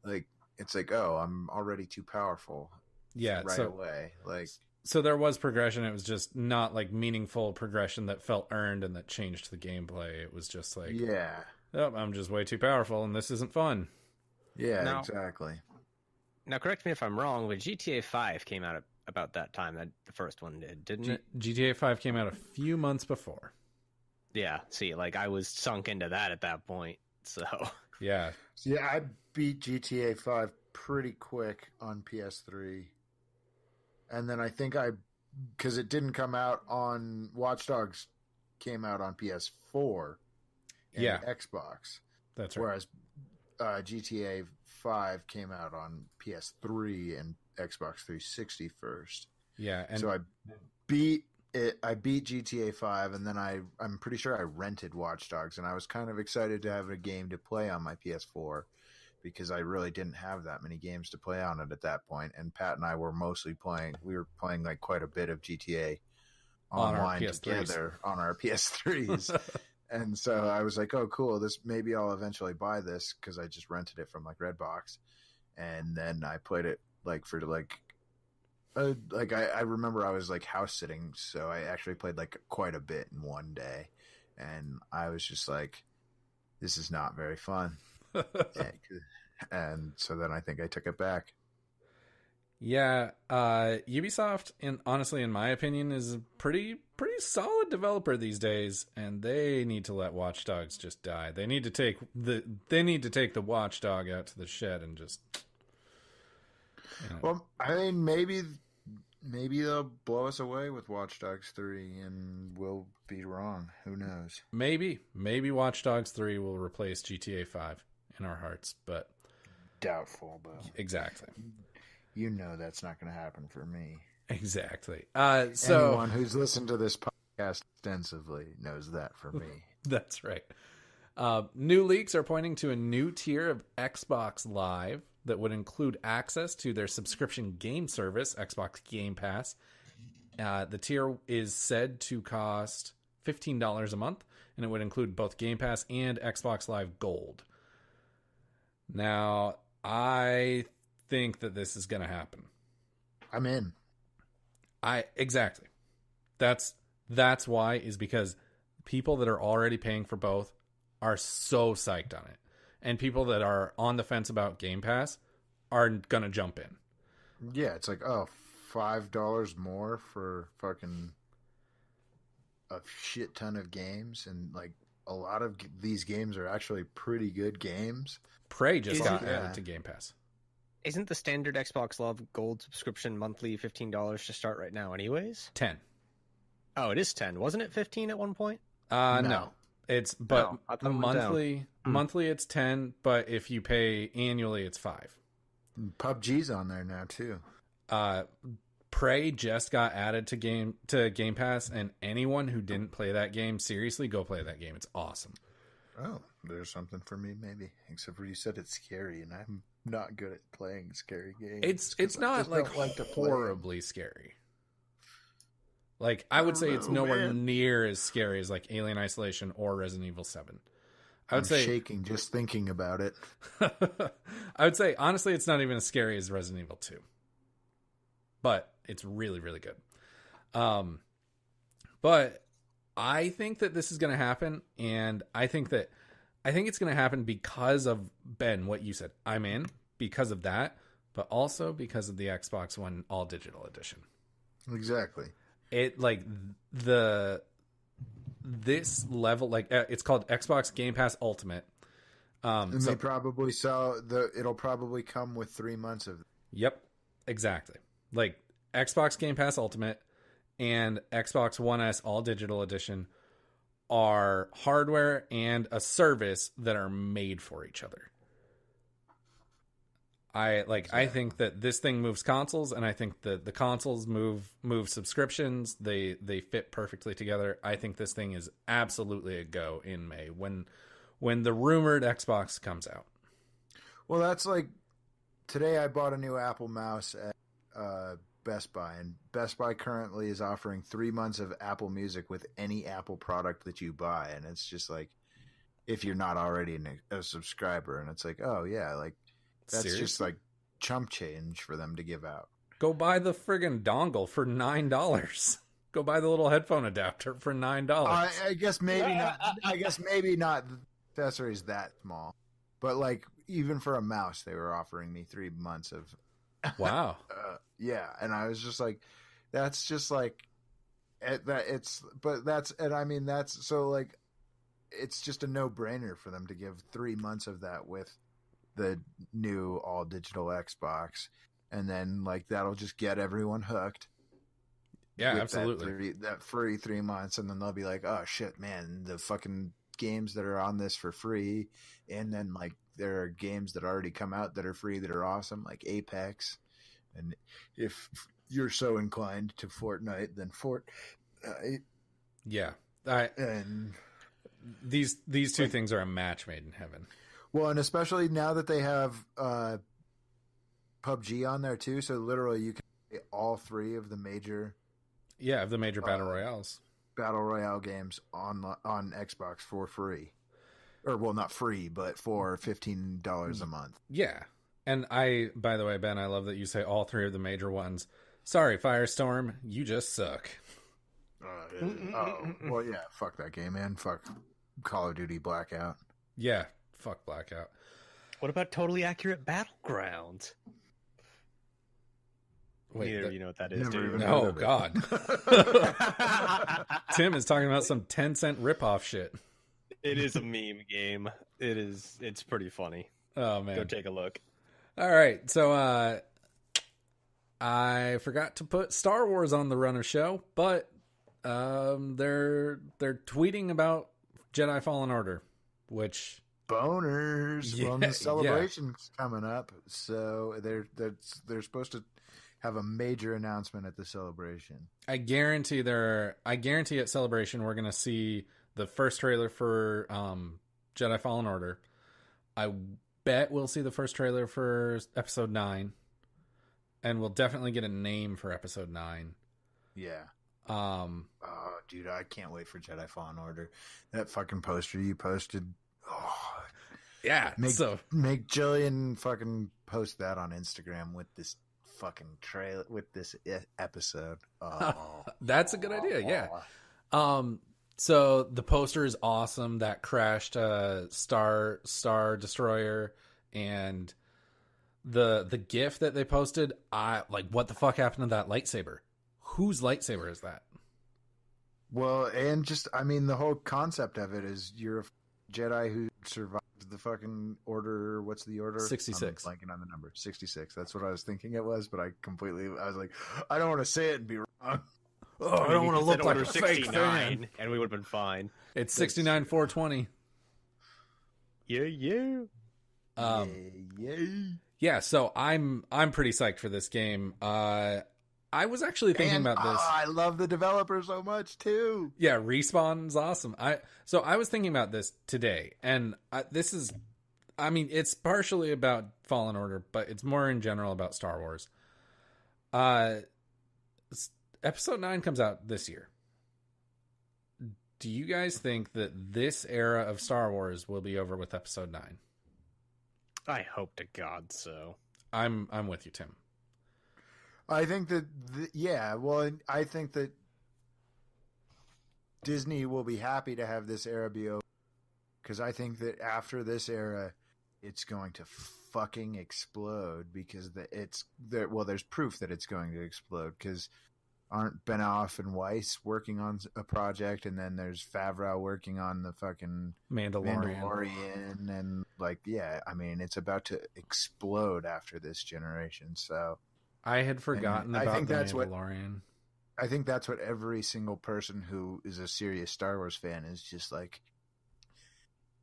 Like it's like, oh, I'm already too powerful. Yeah, right away. Like so there was progression. It was just not like meaningful progression that felt earned and that changed the gameplay. It was just like, yeah, oh, I'm just way too powerful and this isn't fun. Yeah, exactly. Now, correct me if I'm wrong, but GTA 5 came out about that time that the first one did, didn't it? GTA 5 came out a few months before. Yeah, see, like I was sunk into that at that point, so... Yeah. Yeah, I beat GTA 5 pretty quick on PS3. And then I think because it didn't come out on... Watch Dogs came out on PS4 and Xbox. That's right. Whereas GTA 5 came out on PS3 and Xbox 360 first. Yeah, and so I beat GTA 5, and then I'm pretty sure I rented Watch Dogs, and I was kind of excited to have a game to play on my PS4 because I really didn't have that many games to play on it at that point. And Pat and I were mostly playing like quite a bit of GTA online together on our PS3s. And so I was like, oh, cool. Maybe I'll eventually buy this because I just rented it from like Redbox. And then I played it like for I remember I was like house sitting. So I actually played like quite a bit in one day. And I was just like, this is not very fun. And so then I think I took it back. Yeah, Ubisoft, honestly, in my opinion, is a pretty solid developer these days, and they need to let Watch Dogs just die. They need to take the Watchdog out to the shed and just. Well, I mean, maybe they'll blow us away with Watch Dogs 3, and we'll be wrong. Who knows? Maybe Watch Dogs 3 will replace GTA 5 in our hearts, but doubtful. But exactly. You know that's not going to happen for me. Exactly. So anyone who's listened to this podcast extensively knows that for me. That's right. New leaks are pointing to a new tier of Xbox Live that would include access to their subscription game service, Xbox Game Pass. The tier is said to cost $15 a month, and it would include both Game Pass and Xbox Live Gold. Now, I think that this is going to happen. I'm in. Exactly. That's why, is because people that are already paying for both are so psyched on it. And people that are on the fence about Game Pass are going to jump in. Yeah, it's like, oh, $5 more for fucking a shit ton of games. And like a lot of these games are actually pretty good games. Prey just got added to Game Pass. Isn't the standard Xbox Live Gold subscription monthly $15 to start right now anyways? 10. Oh, it is 10. Wasn't it 15 at one point? No. It's monthly it's 10, but if you pay annually it's 5. PUBG's on there now too. Prey just got added to Game Pass, and anyone who didn't play that game, seriously, go play that game. It's awesome. Oh, there's something for me, maybe. Except for you said it's scary, and I'm not good at playing scary games. It's not like horribly scary. Like, I would say it's nowhere near as scary as like Alien Isolation or Resident Evil 7. I'm shaking just thinking about it. I would say, honestly, it's not even as scary as Resident Evil 2. But it's really, really good. But I think that this is going to happen, and I think it's going to happen because of, Ben, what you said. I'm in because of that, but also because of the Xbox One All Digital Edition. Exactly. It like this level, like it's called Xbox Game Pass Ultimate. And they probably it'll probably come with 3 months of. Yep, exactly. Like Xbox Game Pass Ultimate and Xbox One S All Digital Edition are hardware and a service that are made for each other. I think that this thing moves consoles, and I think that the consoles move subscriptions. They fit perfectly together. I think this thing is absolutely a go in May when the rumored Xbox comes out. Well, that's like today I bought a new Apple mouse at Best Buy, and Best Buy currently is offering 3 months of Apple Music with any Apple product that you buy, and it's just like if you're not already a subscriber, and it's like, oh yeah, like that's Seriously? Just like chump change for them to give out. Go buy the friggin' dongle for $9. Go buy the little headphone adapter for $9. I guess maybe not. I guess maybe not. The accessories that small, but like even for a mouse, they were offering me 3 months of. Wow. Yeah, and I was just like, that's just like that. That's so like, it's just a no-brainer for them to give 3 months of that with the new all digital Xbox, and then like that'll just get everyone hooked. Yeah, absolutely. That free 3 months, and then they'll be like, oh shit, man, the fucking games that are on this for free, and then like there are games that already come out that are free that are awesome, like Apex, and if you're so inclined to Fortnite, then Fortnite. Yeah, and these two things are a match made in heaven. Well, and especially now that they have PUBG on there too, so literally you can play all three of the major battle royale games on Xbox for free, or well, not free, but for $15 a month. Yeah, and by the way, Ben, I love that you say all three of the major ones. Sorry, Firestorm, you just suck. Well, yeah, fuck that game, man. Fuck Call of Duty Blackout. Yeah. Fuck Blackout. What about Totally Accurate Battlegrounds? Wait, neither of you know what that is, do you? No, God. Tim is talking about some 10-cent ripoff shit. It is a meme game. It's pretty funny. Oh, man. Go take a look. All right, so I forgot to put Star Wars on the runner show, but they're tweeting about Jedi Fallen Order, which boners. Yeah, well, the celebration's coming up, so they're supposed to have a major announcement at the celebration. I guarantee at Celebration we're going to see the first trailer for Jedi Fallen Order. I bet we'll see the first trailer for Episode 9, and we'll definitely get a name for Episode 9. Yeah. Oh, dude, I can't wait for Jedi Fallen Order. That fucking poster you posted. Oh, yeah. Make Jillian fucking post that on Instagram with this fucking trailer, with this episode. Oh, that's a good idea. Yeah. So the poster is awesome. That crashed Star Destroyer, and the GIF that they posted. What the fuck happened to that lightsaber? Whose lightsaber is that? Well, and just, I mean, the whole concept of it is you're a Jedi who survived the fucking order. What's the order? 66. I'm blanking on the number. 66. That's what I was thinking it was, but I was like, I don't want to say it and be wrong. Oh, I don't want to look like a fake fan. And we would have been fine. It's 69 420. Yeah. Yeah, so I'm pretty psyched for this game. I was actually thinking about this. I love the developer so much too. Yeah, Respawn's awesome. I was thinking about this today, and it's partially about Fallen Order, but it's more in general about Star Wars. Episode 9 comes out this year. Do you guys think that this era of Star Wars will be over with Episode 9? I hope to God so. I'm with you, Tim. I think that, I think that Disney will be happy to have this era be over, because I think that after this era, it's going to fucking explode, because there's proof that it's going to explode, because aren't Benoff and Weiss working on a project, and then there's Favreau working on the fucking Mandalorian, and it's about to explode after this generation. So I had forgotten about the Mandalorian. I think that's what every single person who is a serious Star Wars fan is just like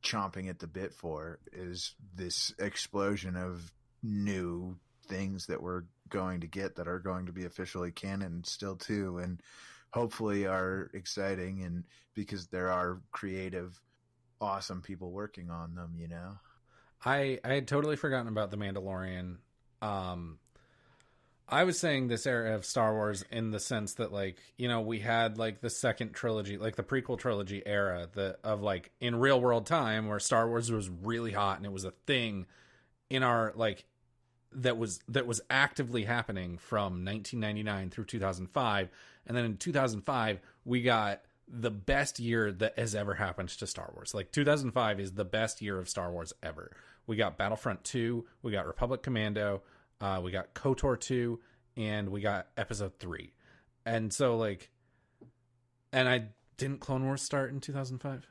chomping at the bit for, is this explosion of new things that we're going to get that are going to be officially canon still too, and hopefully are exciting, and because there are creative, awesome people working on them, you know. I had totally forgotten about the Mandalorian. I was saying this era of Star Wars in the sense that, like, you know, we had like the second trilogy, like the prequel trilogy era of like in real world time where Star Wars was really hot and it was a thing in our like that was actively happening from 1999 through 2005. And then in 2005, we got the best year that has ever happened to Star Wars. Like 2005 is the best year of Star Wars ever. We got Battlefront 2, we got Republic Commando, we got KOTOR 2, and we got Episode 3. And so like, and didn't Clone Wars start in 2005?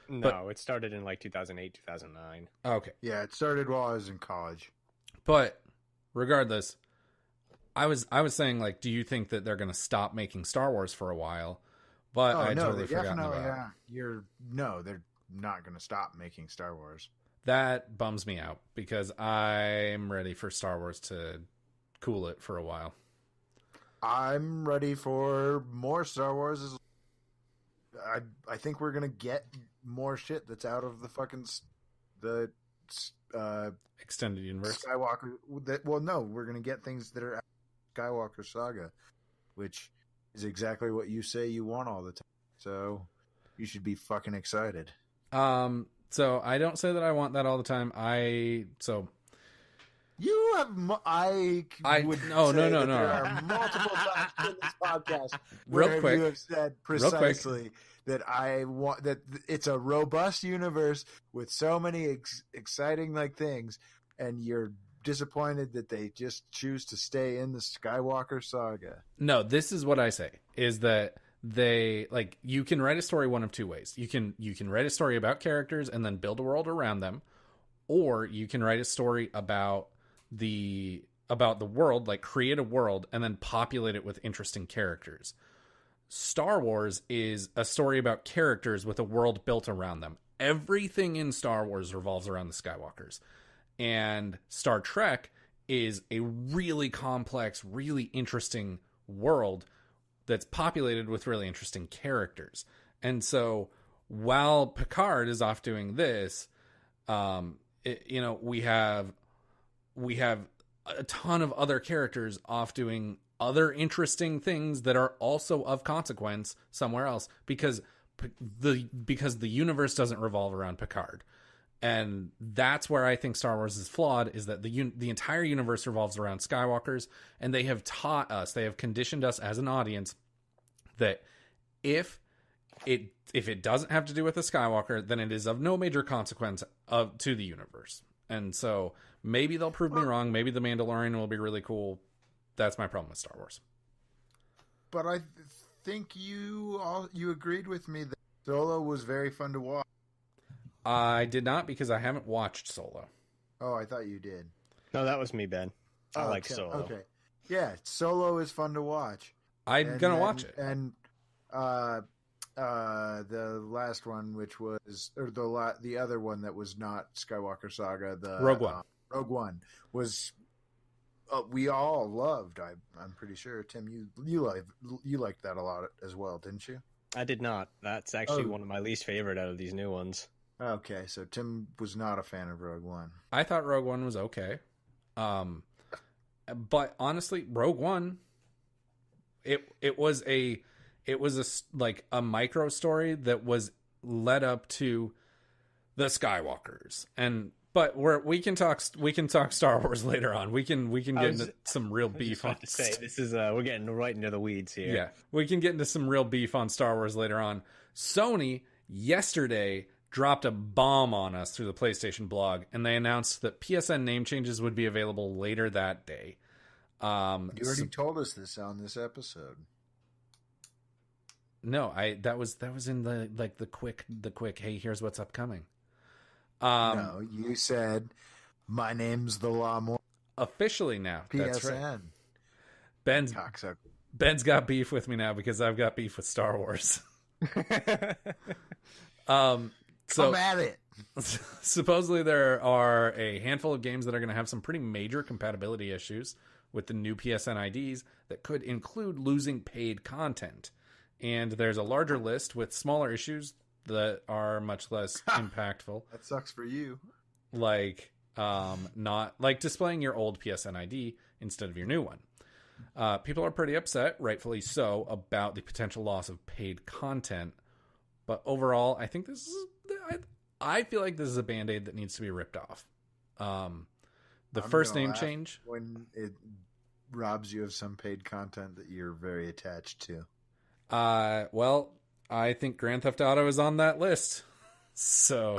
No, it started in like 2008, 2009. Okay. Yeah, it started while I was in college. But regardless, I was saying, like, do you think that they're going to stop making Star Wars for a while? But I totally forgot about it. No, they're not going to stop making Star Wars. That bums me out because I'm ready for Star Wars to cool it for a while. I'm ready for more Star Wars. I think we're going to get more shit that's out of the fucking the extended universe. Skywalker. No, we're going to get things that are out of Skywalker Saga, which is exactly what you say you want all the time. So you should be fucking excited. So I don't say that I want that all the time. You have. No. There are multiple times in this podcast where you have said precisely that I want that it's a robust universe with so many exciting like things, and you're disappointed that they just choose to stay in the Skywalker saga. No, this is what I say: is that they like you can write a story one of two ways. You can write a story about characters and then build a world around them, or you can write a story about the world, like create a world and then populate it with interesting characters. Star Wars is a story about characters with a world built around them. Everything in Star Wars revolves around the Skywalkers. And Star Trek is a really complex, really interesting world that's populated with really interesting characters. And so while Picard is off doing this, we have a ton of other characters off doing other interesting things that are also of consequence somewhere else because the universe doesn't revolve around Picard. And that's where I think Star Wars is flawed, is that the entire universe revolves around Skywalkers, and they have they have conditioned us as an audience that if it doesn't have to do with a Skywalker, then it is of no major consequence to the universe. And so maybe they'll prove me wrong. Maybe the Mandalorian will be really cool. That's my problem with Star Wars. But I think you agreed with me that Solo was very fun to watch. I did not, because I haven't watched Solo. Oh, I thought you did. No, that was me, Ben. I like Solo. Okay. Yeah, Solo is fun to watch. I'm going to watch it. And the last one, which was, or the other one that was not Skywalker Saga, the Rogue One. Rogue One was we all loved. I'm pretty sure, Tim, you liked that a lot as well, didn't you? I did not. That's actually one of my least favorite out of these new ones. Okay, so Tim was not a fan of Rogue One. I thought Rogue One was okay. But honestly, Rogue One, it was a like a micro story that was led up to the Skywalkers. But we can talk Star Wars later on. We can get into some real beef on. This is we're getting right into the weeds here. Yeah, we can get into some real beef on Star Wars later on. Sony yesterday dropped a bomb on us through the PlayStation blog, and they announced that PSN name changes would be available later that day. You already told us this on this episode. No, that was in the quick. Hey, here's what's upcoming. No, you said my name's the Law More. Officially now. PSN. That's right. Ben's got beef with me now because I've got beef with Star Wars. Come at it. Supposedly there are a handful of games that are going to have some pretty major compatibility issues with the new PSN IDs that could include losing paid content. And there's a larger list with smaller issues that are much less impactful. That sucks for you. Like not like displaying your old PSN ID instead of your new one. People are pretty upset, rightfully so, about the potential loss of paid content. But overall, I think I feel like this is a Band-Aid that needs to be ripped off. The first name change, when it robs you of some paid content that you're very attached to. Well, I think Grand Theft Auto is on that list. So,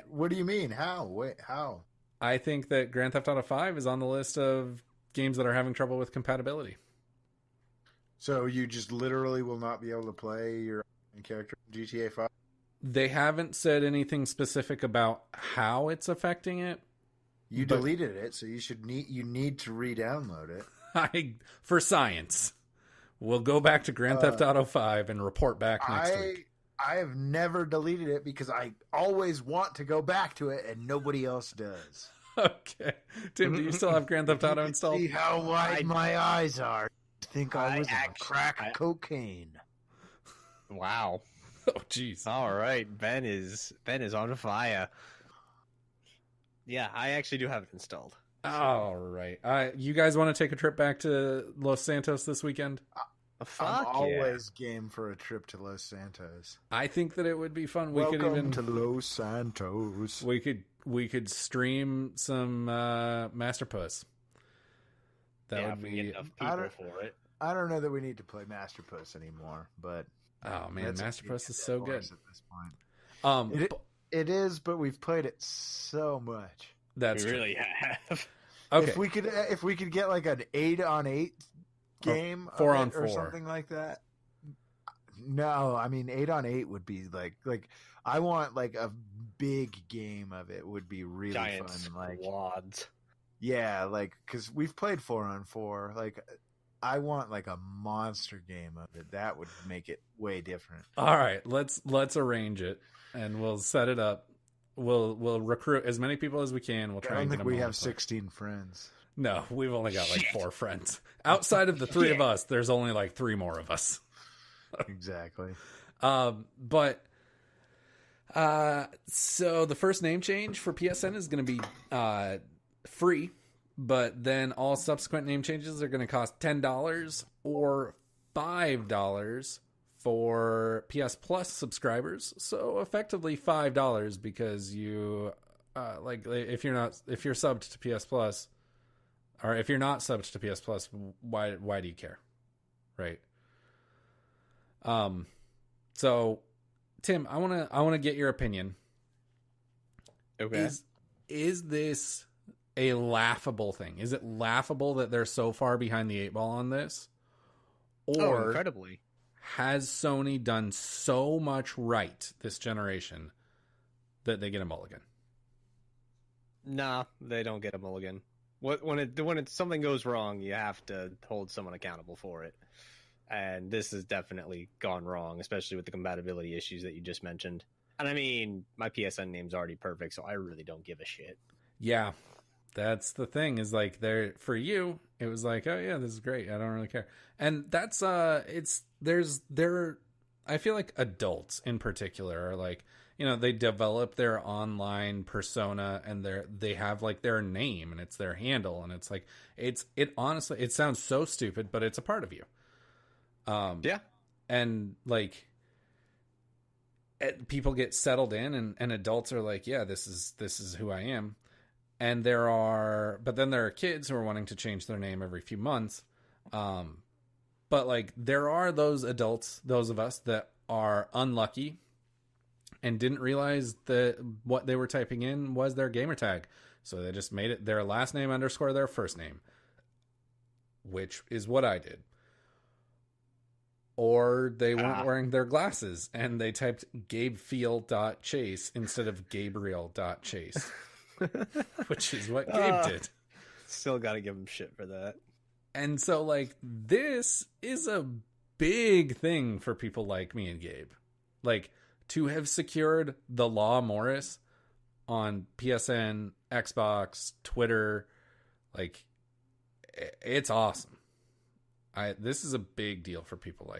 what do you mean? How? Wait, how? I think that Grand Theft Auto 5 is on the list of games that are having trouble with compatibility. So you just literally will not be able to play your character in GTA 5? They haven't said anything specific about how it's affecting it. You deleted it, so you need to re-download it. For science. We'll go back to Grand Theft Auto 5 and report back next week. I have never deleted it because I always want to go back to it, and nobody else does. Okay. Tim, do you still have Grand Theft Auto installed? See how wide my eyes are. I think I was on crack cocaine. Wow. Oh, jeez. All right. Ben is on fire. Yeah, I actually do have it installed. All right. You guys want to take a trip back to Los Santos this weekend? I'm always game for a trip to Los Santos. I think that it would be fun. Welcome to Los Santos. We could stream some Masterpuss. That would be enough people for it. I don't know that we need to play Masterpuss anymore, but oh man, Masterpuss is so good at this point. It is, but we've played it so much. That's we really have. Okay. If we could get like an 8-on-8 game, 4-on-4 or something like that. No, I mean 8-on-8 would be like I want like a big game of it would be really giant fun. Like squads. Yeah, like because we've played 4-on-4. Like I want like a monster game of it. That would make it way different. All right, let's arrange it and we'll set it up. We'll recruit as many people as we can. We'll try. I don't and think get we have 16 friends. No, we've only got like 4 friends. Outside of the 3 of us, there's only like 3 more of us. Exactly. But so the first name change for PSN is going to be free, but then all subsequent name changes are going to cost $10 or $5 for PS Plus subscribers. So effectively $5 because you if you're subbed to PS Plus, or if you're not subbed to PS Plus, why do you care, right? So Tim, I want to get your opinion. Okay. Is this a laughable thing? Is it laughable that they're so far behind the 8 ball on this? Or incredibly. Has Sony done so much right this generation that they get a mulligan? Nah, they don't get a mulligan. When something goes wrong, you have to hold someone accountable for it. And this has definitely gone wrong, especially with the compatibility issues that you just mentioned. And I mean, my PSN name's already perfect, so I really don't give a shit. Yeah, That's the thing, is like, there for you it was like, oh yeah, this is great, I don't really care. And that's it's there I feel like adults in particular are like, they develop their online persona, and they have like their name and it's their handle, and it's like, it honestly, it sounds so stupid, but it's a part of you. Yeah. And like, people get settled in, and adults are like, yeah, this is who I am. And but then there are kids who are wanting to change their name every few months. But like, there are those adults, those of us that are unlucky and didn't realize that what they were typing in was their gamer tag. So they just made it their last name _ their first name, which is what I did. Or they weren't wearing their glasses and they typed Gabefield.chase instead of Gabriel.chase, which is what Gabe did. Still got to give him shit for that. And so, like, this is a big thing for people like me and Gabe. Like, to have secured the Law Morris on PSN, Xbox, Twitter, like, it's awesome. This is a big deal for people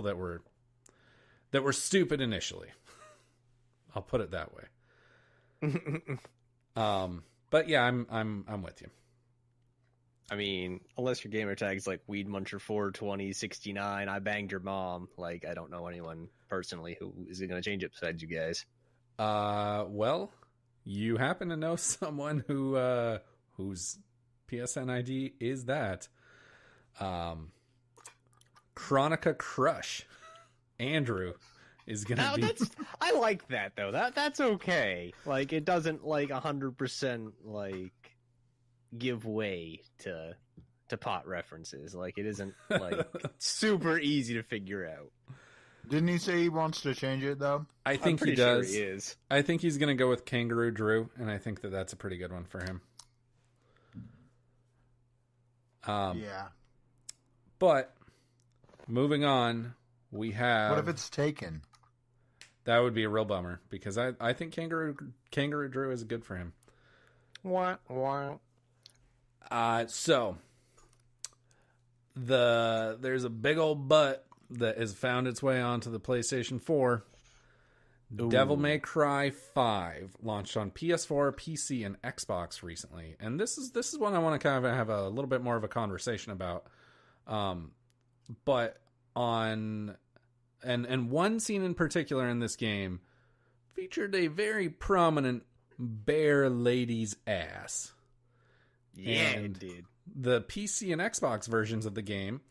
that were stupid initially. I'll put it that way. But yeah, I'm with you. I mean, unless your gamer tag's like Weed Muncher 42069, I banged your mom. Like, I don't know anyone personally who is going to change it besides you guys. Well, you happen to know someone whose PSN ID is that. Chronica Crush Andrew is gonna be. I like that though. That's okay. Like, it doesn't like 100% like give way to pot references. Like, it isn't like super easy to figure out. Didn't he say he wants to change it though? I think he does. Sure he is. I think he's gonna go with Kangaroo Drew, and I think that's a pretty good one for him. Yeah. But moving on, we have. What if it's taken? That would be a real bummer, because I think Kangaroo Drew is good for him. Wah. So there's a big old butt that has found its way onto the PlayStation 4. Ooh. Devil May Cry 5 launched on PS4, PC, and Xbox recently, and this is one I want to kind of have a little bit more of a conversation about. But on and one scene in particular in this game featured a very prominent bare lady's ass. Yeah, and it did. The PC and Xbox versions of the game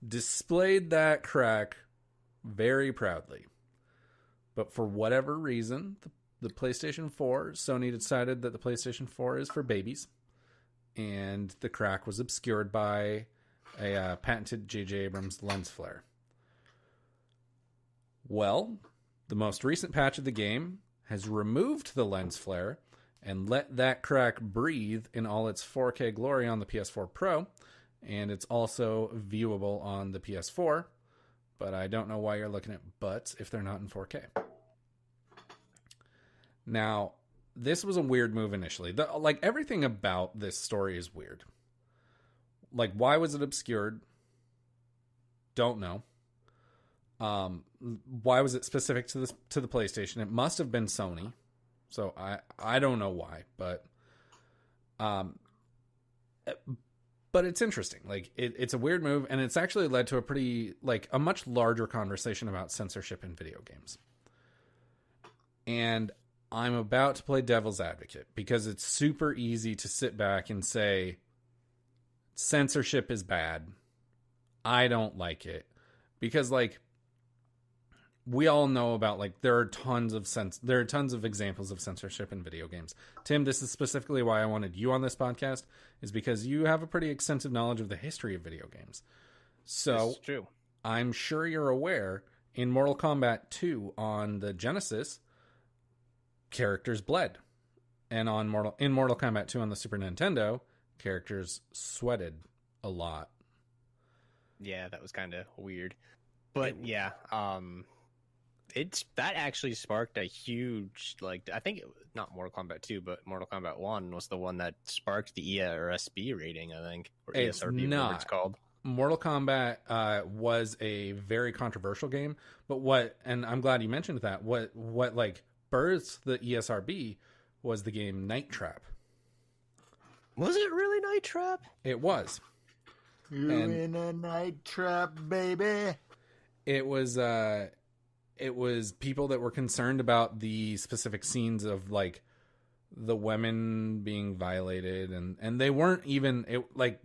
displayed that crack very proudly. But for whatever reason, the PlayStation 4, Sony decided that the PlayStation 4 is for babies, and the crack was obscured by a patented J.J. Abrams lens flare. Well, the most recent patch of the game has removed the lens flare and let that crack breathe in all its 4K glory on the PS4 Pro, and it's also viewable on the PS4, but I don't know why you're looking at butts if they're not in 4K. Now, this was a weird move initially. Like, everything about this story is weird. Like, why was it obscured? Don't know. Why was it specific to the PlayStation? It must have been Sony. So I don't know why, but it's interesting. Like, it's a weird move, and it's actually led to a much larger conversation about censorship in video games. And I'm about to play devil's advocate, because it's super easy to sit back and say censorship is bad. I don't like it. Because, like, we all know about, like, there are tons of examples of censorship in video games. Tim, this is specifically why I wanted you on this podcast, is because you have a pretty extensive knowledge of the history of video games. So, it's true. I'm sure you're aware, in Mortal Kombat 2 on the Genesis, characters bled. And in Mortal Kombat 2 on the Super Nintendo, characters sweated a lot. Yeah, that was kind of weird. But yeah, that actually sparked a huge, like, I think not Mortal Kombat 2, but Mortal Kombat 1 was the one that sparked the ESRB rating, I think, or It's ESRB, whatever it's called. Mortal Kombat was a very controversial game, but and I'm glad you mentioned that. What like birthed the ESRB was the game Night Trap. Was it really Night Trap? It was. You're in a night trap, baby. It was people that were concerned about the specific scenes of like the women being violated, and they weren't even like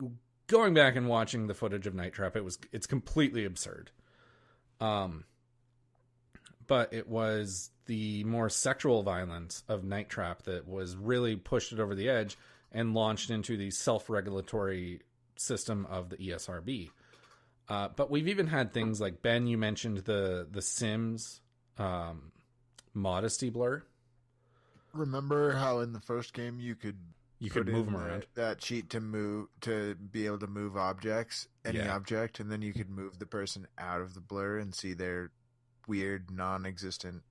going back and watching the footage of Night Trap. It's completely absurd. But it was the more sexual violence of Night Trap that was really pushed it over the edge and launched into the self-regulatory system of the ESRB. But we've even had things like, Ben, you mentioned the Sims modesty blur. Remember how in the first game you could move them around? That cheat to be able to move objects, any object, and then you could move the person out of the blur and see their weird, non-existent.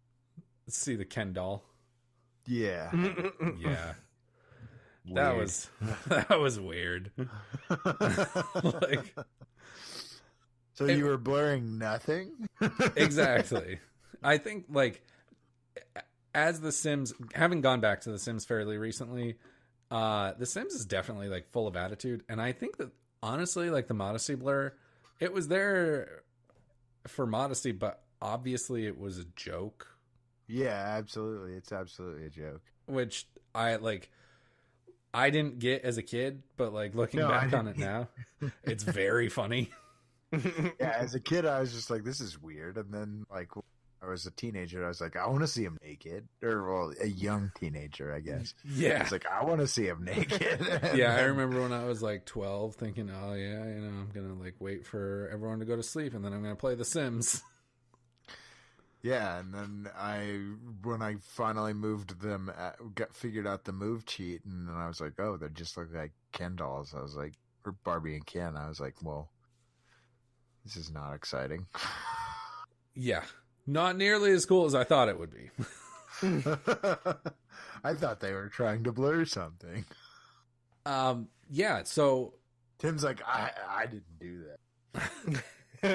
See the Ken doll. Yeah. Yeah. That was weird. Like, so you were blurring nothing? Exactly. I think like as The Sims, having gone back to The Sims fairly recently, The Sims is definitely like full of attitude, and I think that honestly, like the modesty blur, it was there for modesty, but obviously it was a joke. Yeah, absolutely. It's absolutely a joke. Which I didn't get as a kid, but like looking back on it now, it's very funny. Yeah, as a kid, I was just like, this is weird. And then, like, when I was a teenager, I was like, I want to see him naked. Or, well, a young teenager, I guess. Yeah. I was like, I want to see him naked. Yeah, I remember when I was like 12 thinking, oh, yeah, I'm going to like wait for everyone to go to sleep and then I'm going to play The Sims. Yeah, and then when I finally moved them, figured out the move cheat, and then I was like, oh, they just look like Ken dolls. I was like, or Barbie and Ken. I was like, well, this is not exciting. Yeah, not nearly as cool as I thought it would be. I thought they were trying to blur something. Yeah, so Tim's like, I didn't do that.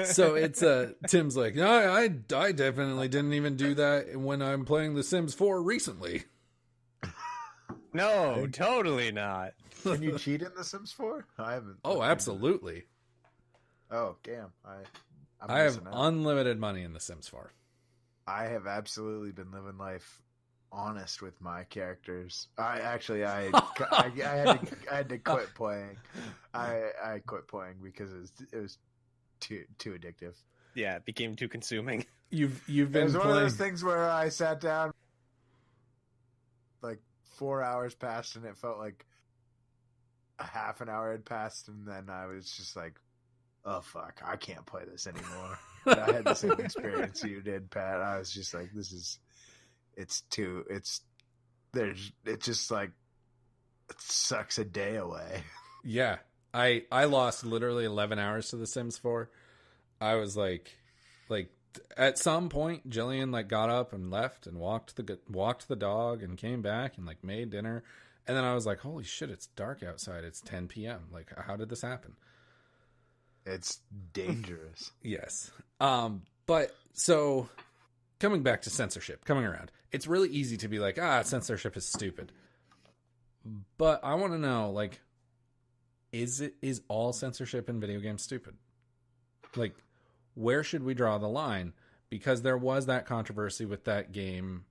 So it's Tim's like, no, I definitely didn't even do that when I'm playing The Sims 4 recently. No, totally not. Can you cheat in The Sims 4? I haven't. Oh, absolutely. Oh, damn. I have unlimited money in The Sims 4. I have absolutely been living life honest with my characters. I had to quit playing. I quit playing because it was too addictive. Yeah, it became too consuming. You've been It was playing... one of those things where I sat down, like 4 hours passed, and it felt like a half an hour had passed, and then I was just like, oh fuck, I can't play this anymore. And I had the same experience you did, Pat. I was just like, it sucks a day away. Yeah. I lost literally 11 hours to The Sims 4. I was like at some point Jillian like got up and left and walked the dog and came back and like made dinner, and then I was like, holy shit, it's dark outside. It's 10 p.m. Like, how did this happen? It's dangerous. Yes. But so coming back to censorship, coming around, it's really easy to be like, censorship is stupid. But I want to know, like, is all censorship in video games stupid? Like, where should we draw the line? Because there was that controversy with that game,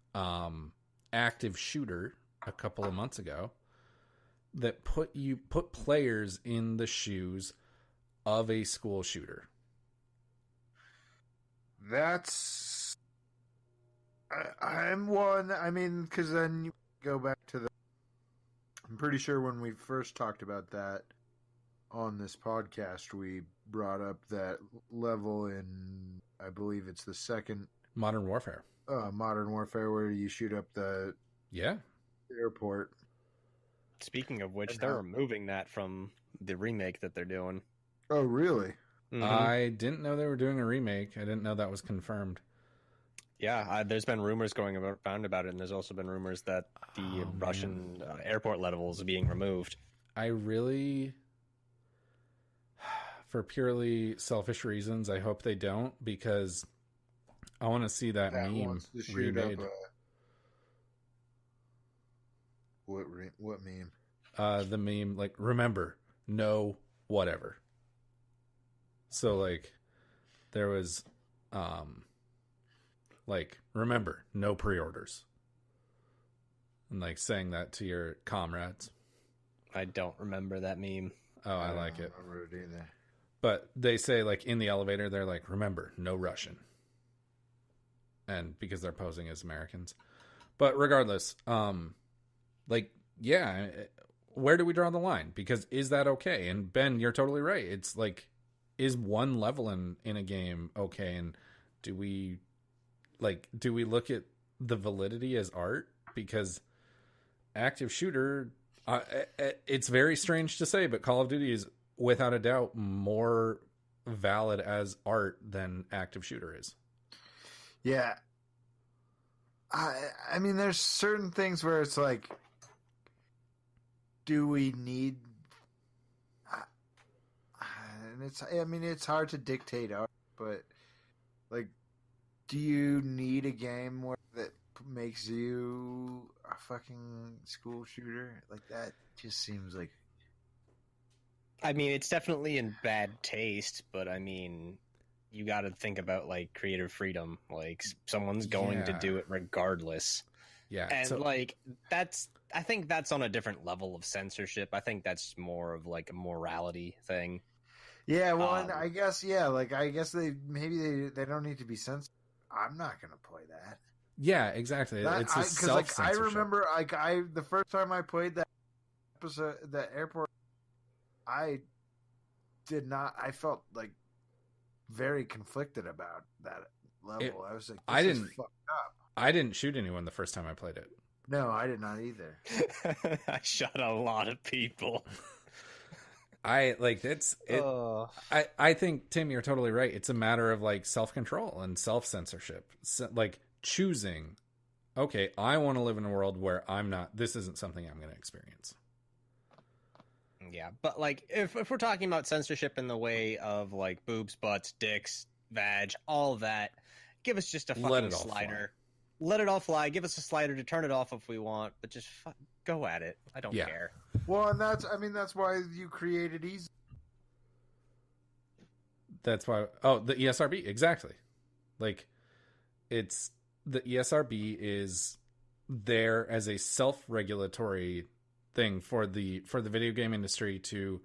Active Shooter, a couple of months ago, that put players in the shoes of a school shooter. I'm one. I mean, because then you go back to I'm pretty sure when we first talked about that on this podcast, we brought up that level in, I believe it's the second Modern Warfare. Modern Warfare, where you shoot up the airport. Speaking of which, they're removing that from the remake that they're doing. Oh, really? Mm-hmm. I didn't know they were doing a remake. I didn't know that was confirmed. Yeah, there's been rumors going around about it, and there's also been rumors that the Russian airport levels are being removed. I really, for purely selfish reasons, I hope they don't, because I want to see that meme wants to shoot remade. up what meme? The meme, like, remember, no, whatever. So, like, there was, like, remember, no pre-orders. And, like, saying that to your comrades. I don't remember that meme. Oh, I like it. I don't remember it either. But they say, like, in the elevator, they're like, remember, no Russian. And because they're posing as Americans. But regardless, like, yeah, where do we draw the line? Because is that okay? And Ben, you're totally right. It's like, is one level in a game okay? And do we look at the validity as art? Because active shooter, it's very strange to say, but Call of Duty is without a doubt more valid as art than active shooter is. Yeah. I mean, there's certain things where it's like, do we need? And it's hard to dictate art, but like, do you need a game that makes you a fucking school shooter? Like, that just seems like. I mean, it's definitely in bad taste, but I mean, you got to think about like creative freedom. Like, someone's going to do it regardless. Yeah, and like I think that's on a different level of censorship. I think that's more of like a morality thing. Yeah, well, and I guess they don't need to be censored. I'm not gonna play that. Yeah, exactly. It's a self-censorship. I remember, the first time I played that episode, that airport, I felt like very conflicted about that level. I was like, this is fucked up. I didn't shoot anyone the first time I played it. No, I did not either. I shot a lot of people. I think, Tim, you're totally right. It's a matter of like self-control and self-censorship. So, like, choosing, okay, I want to live in a world where this isn't something I'm going to experience. Yeah, but like if we're talking about censorship in the way of like boobs, butts, dicks, vag, all that, give us just a fucking slider. Let it all fly. Give us a slider to turn it off if we want, but just go at it. I don't care. Well, and that's why you created easy. That's why. Oh, the ESRB, exactly. Like, it's the ESRB is there as a self-regulatory thing for the video game industry to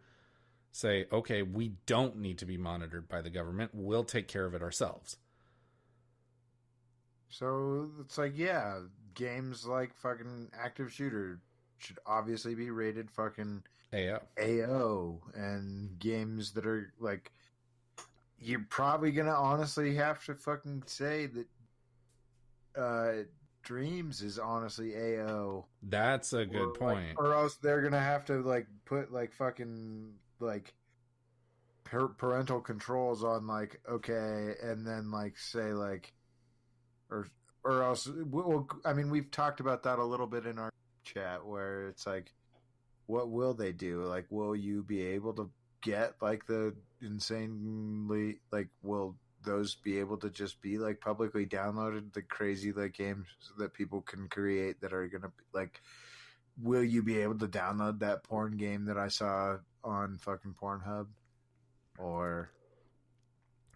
say, okay, we don't need to be monitored by the government. We'll take care of it ourselves. So it's like, yeah, games like fucking active shooter should obviously be rated fucking AO, and games that are like, you're probably gonna honestly have to fucking say that Dreams is honestly AO. That's a good point. Or else they're gonna have to like put like fucking like parental controls on, like, okay, and then like say like, or else, I mean, we've talked about that a little bit in our chat, where it's like, what will they do? Like, will you be able to get like the insanely, like, will those be able to just be like publicly downloaded, the crazy like games that people can create that are gonna be like, will you be able to download that porn game that I saw on fucking Pornhub? Or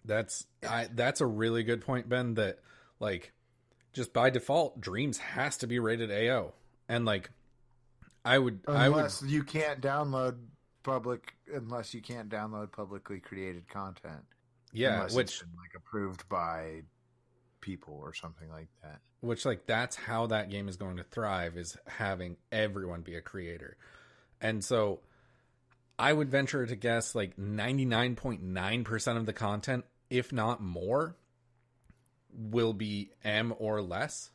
that's a really good point, Ben, that like, just by default, Dreams has to be rated AO. And like, unless you can't download publicly created content. Yeah, unless which it's been, like, approved by people or something like that. Which, like, that's how that game is going to thrive, is having everyone be a creator. And so I would venture to guess like 99.9% of the content, if not more, will be M or less.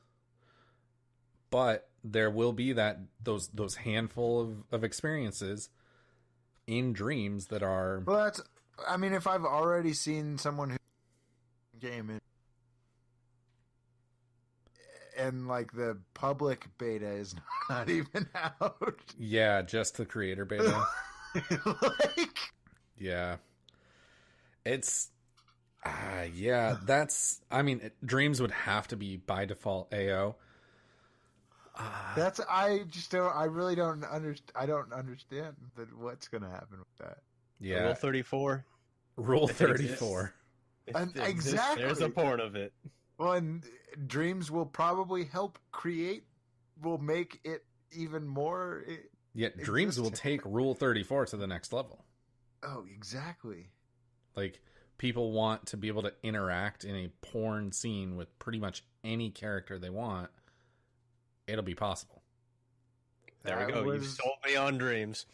But there will be those handful of experiences in Dreams that are... Well, that's... I mean, if I've already seen someone who game and like the public beta is not even out. Yeah, just the creator beta. Like, Yeah. It's yeah, that's I mean, Dreams would have to be by default AO. I really don't understand. I don't understand what's going to happen with that. Yeah. Rule 34. Rule If it exists. 34. If And it exists, exactly. There's a port of it. Well, and Dreams will probably will make it even more. Yeah, Dreams will take Rule 34 to the next level. Oh, exactly. Like, people want to be able to interact in a porn scene with pretty much any character they want. It'll be possible. There we go. You sold me on Dreams.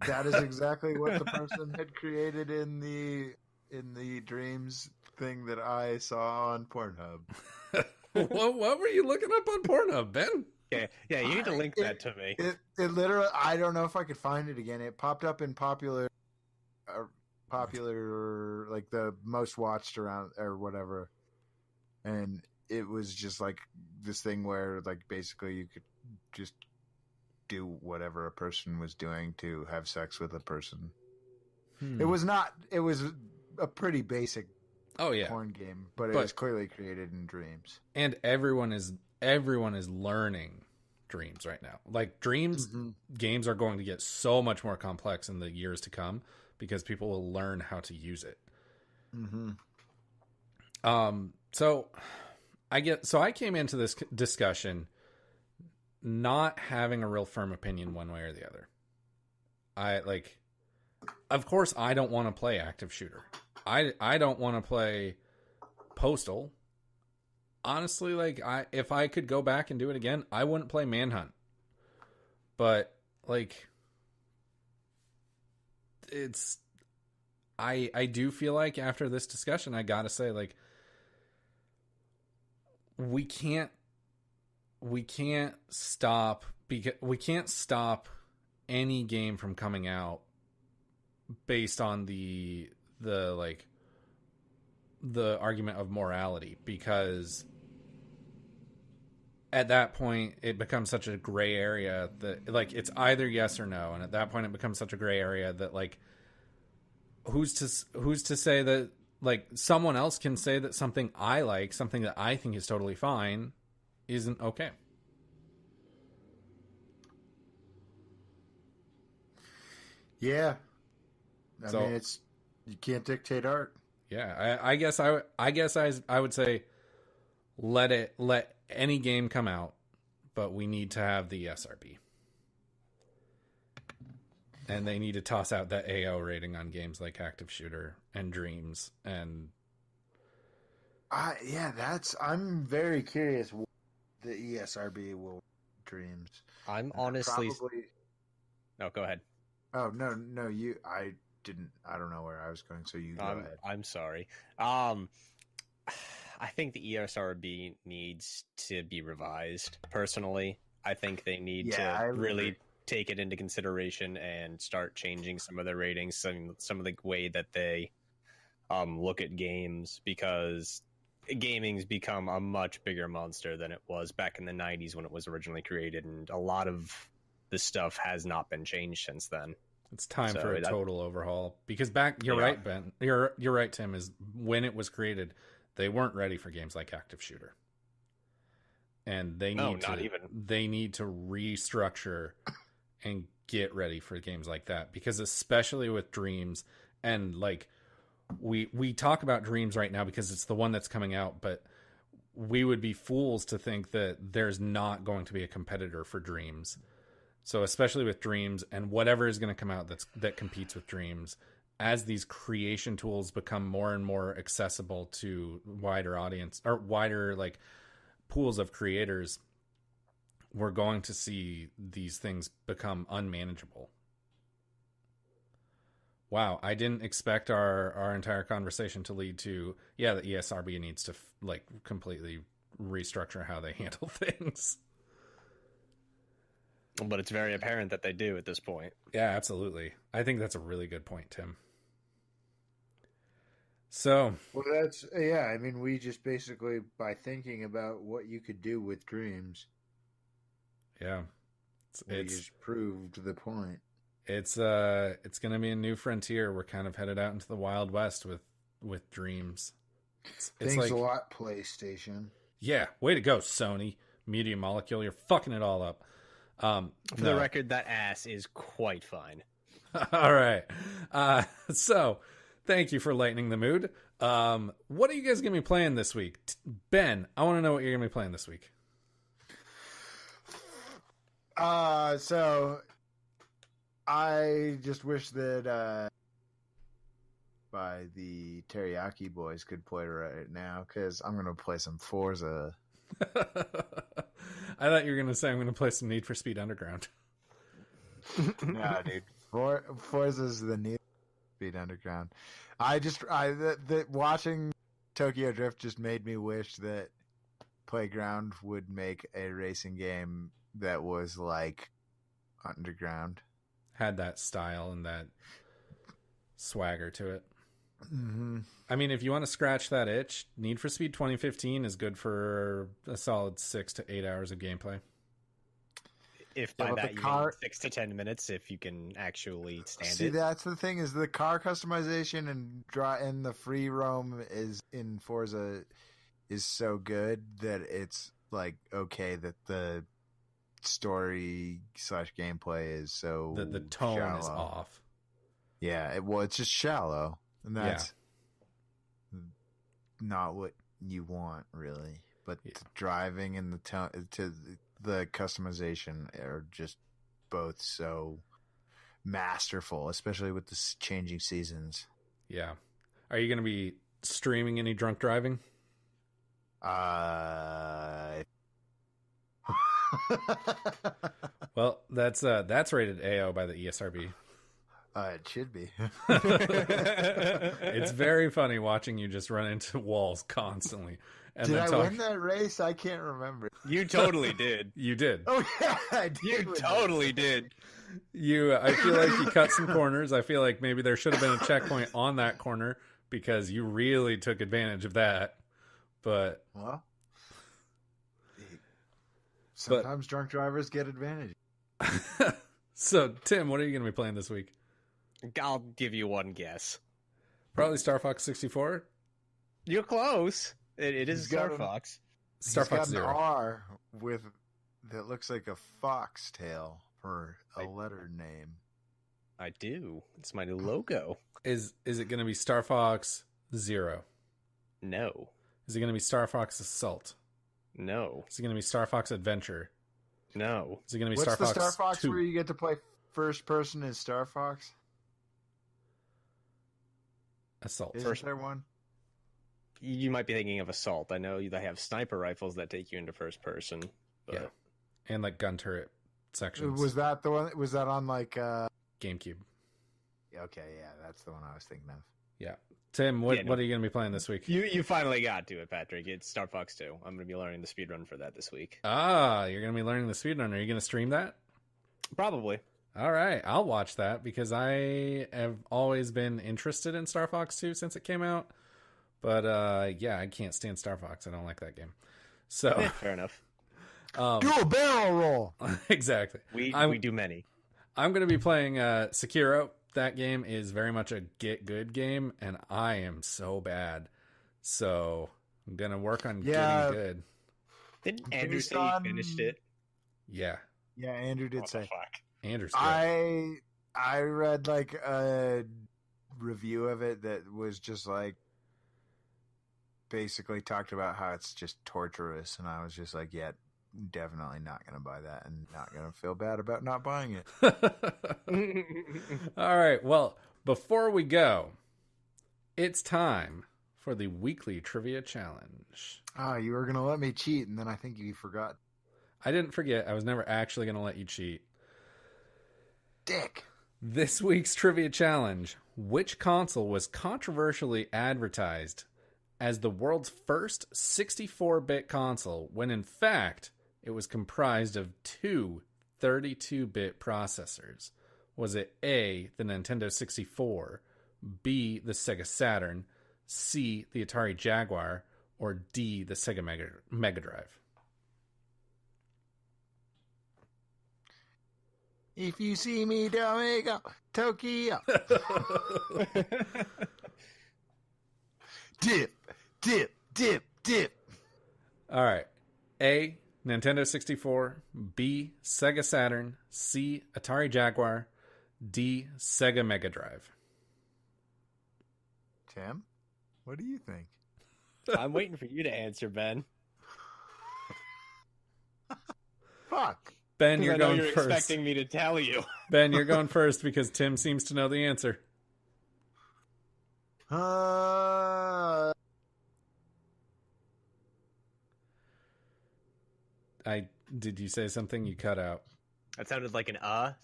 That is exactly what the person had created in the Dreams thing that I saw on Pornhub. What were you looking up on Pornhub, Ben? Yeah, you need to link that to me. It literally, I don't know if I could find it again. It popped up in popular, like the most watched around or whatever. And it was just like this thing where like basically you could just do whatever a person was doing to have sex with a person. It was a pretty basic porn game, but it was clearly created in Dreams. And everyone is learning Dreams right now. Like Dreams games are going to get so much more complex in the years to come because people will learn how to use it. So I came into this discussion not having a real firm opinion one way or the other. Of course I don't want to play active shooter. I don't want to play Postal. Honestly, like if I could go back and do it again, I wouldn't play Manhunt. But like I do feel like after this discussion, I gotta say, like, we can't stop any game from coming out based on the argument of morality, because at that point it becomes such a gray area that like it's either yes or no, and at that point it becomes such a gray area that like who's to say that like someone else can say that something I like, something that I think is totally fine, isn't okay. Yeah. I mean, you can't dictate art. Yeah, I guess I would say let any game come out, but we need to have the SRB. And they need to toss out that AO rating on games like Active Shooter and Dreams. And I'm very curious what the ESRB will Dreams. I'm honestly No, go ahead. Oh, no, I don't know where I was going, so you go ahead. I'm sorry. I think the ESRB needs to be revised. Personally, I think they need to really take it into consideration and start changing some of their ratings, some of the way that they look at games, because gaming's become a much bigger monster than it was back in the 90s when it was originally created, and a lot of the stuff has not been changed since then. It's time for a total overhaul, because you're right, Ben. You're right, Tim, is when it was created, they weren't ready for games like Active Shooter. And they need to restructure and get ready for games like that, because especially with Dreams, and like we talk about Dreams right now because it's the one that's coming out, but we would be fools to think that there's not going to be a competitor for Dreams. So especially with Dreams and whatever is going to come out that competes with Dreams, as these creation tools become more and more accessible to wider audience or wider like pools of creators, we're going to see these things become unmanageable. Wow, I didn't expect our entire conversation to lead to, the ESRB needs to like completely restructure how they handle things. But it's very apparent that they do at this point. Yeah, absolutely. I think that's a really good point, Tim. So, Well, that's yeah. I mean, we just basically by thinking about what you could do with dreams, yeah, we it's just proved the point. it's going to be a new frontier. We're kind of headed out into the Wild West with dreams. It's Thanks like, a lot, PlayStation. yeah, way to go, Sony. Media Molecule, you're fucking it all up. For the record, that ass is quite fine. All right. So, thank you for lightening the mood. What are you guys going to be playing this week? Ben, I want to know what you're going to be playing this week. So I just wish that by the Teriyaki Boys could play right now, because I'm going to play some Forza. I thought you were going to say I'm going to play some Need for Speed Underground. Nah, dude. Forza's the new Speed Underground. Watching Tokyo Drift just made me wish that Playground would make a racing game that was like Underground. Had that style and that swagger to it. Mm-hmm. I mean, if you want to scratch that itch, Need for Speed 2015 is good for a solid 6 to 8 hours of gameplay. If by that you mean 6 to 10 minutes, if you can actually stand it. See, that's the thing, is the car customization and the free roam is in Forza is so good that it's like okay that the story / gameplay is so the tone shallow. is off. Yeah, it's just shallow, and that's not what you want really. But the driving and the tone to the customization are just both so masterful, especially with the changing seasons. Yeah. Are you going to be streaming any drunk driving? Well, that's rated AO by the ESRB. It should be. It's very funny watching you just run into walls constantly. And Did I win that race? I can't remember. You totally did. You did. Oh yeah, I did. You totally did. I feel like you cut some corners. I feel like maybe there should have been a checkpoint on that corner because you really took advantage of that. But well, sometimes drunk drivers get advantage. So, Tim, what are you going to be playing this week? I'll give you one guess. Probably Star Fox 64. You're close. It is Star Fox. Star Fox He's got 0. an R that looks like a foxtail for a letter name. I do. It's my new logo. Is it going to be Star Fox 0? No. Is it going to be Star Fox Assault? No. Is it going to be Star Fox Adventure? No. Is it going to be What's Star Fox the Star Fox 2? where you get to play first person as Star Fox? Assault. Isn't there one? You might be thinking of Assault. I know they have sniper rifles that take you into first person. But... Yeah. And like gun turret sections. Was that the one? Was that on like GameCube? Okay, yeah, that's the one I was thinking of. Yeah. Tim, what are you going to be playing this week? You finally got to it, Patrick. It's Star Fox 2. I'm going to be learning the speedrun for that this week. You're going to be learning the speedrun. Are you going to stream that? Probably. All right, I'll watch that because I have always been interested in Star Fox 2 since it came out. But yeah, I can't stand Star Fox. I don't like that game. So fair enough. Do a barrel roll. Exactly. We do many. I'm going to be playing Sekiro. That game is very much a get good game, and I am so bad. So I'm going to work on getting good. Didn't Andrew say he finished it? Yeah. Yeah, Andrew did say. Fuck? Andrew's good. I read like a review of it that was just like basically talked about how it's just torturous, and I was just like, yeah, definitely not going to buy that and not going to feel bad about not buying it. All right. Well, before we go, it's time for the weekly trivia challenge. You were going to let me cheat, and then I think you forgot. I didn't forget. I was never actually going to let you cheat. Dick. This week's trivia challenge: which console was controversially advertised as the world's first 64-bit console when in fact it was comprised of two 32-bit processors? Was it A, the Nintendo 64, B, the Sega Saturn, C, the Atari Jaguar, or D, the Sega Mega Drive? If you see me, Domingo, Tokyo. Dip, dip, dip, dip. All right. A, Nintendo 64. B, Sega Saturn. C, Atari Jaguar. D, Sega Mega Drive. Tim, what do you think? I'm waiting for you to answer, Ben. Fuck. Ben, you're going you're first. expecting me to tell you. Ben, you're going first because Tim seems to know the answer. Did you say something? You cut out. That sounded like an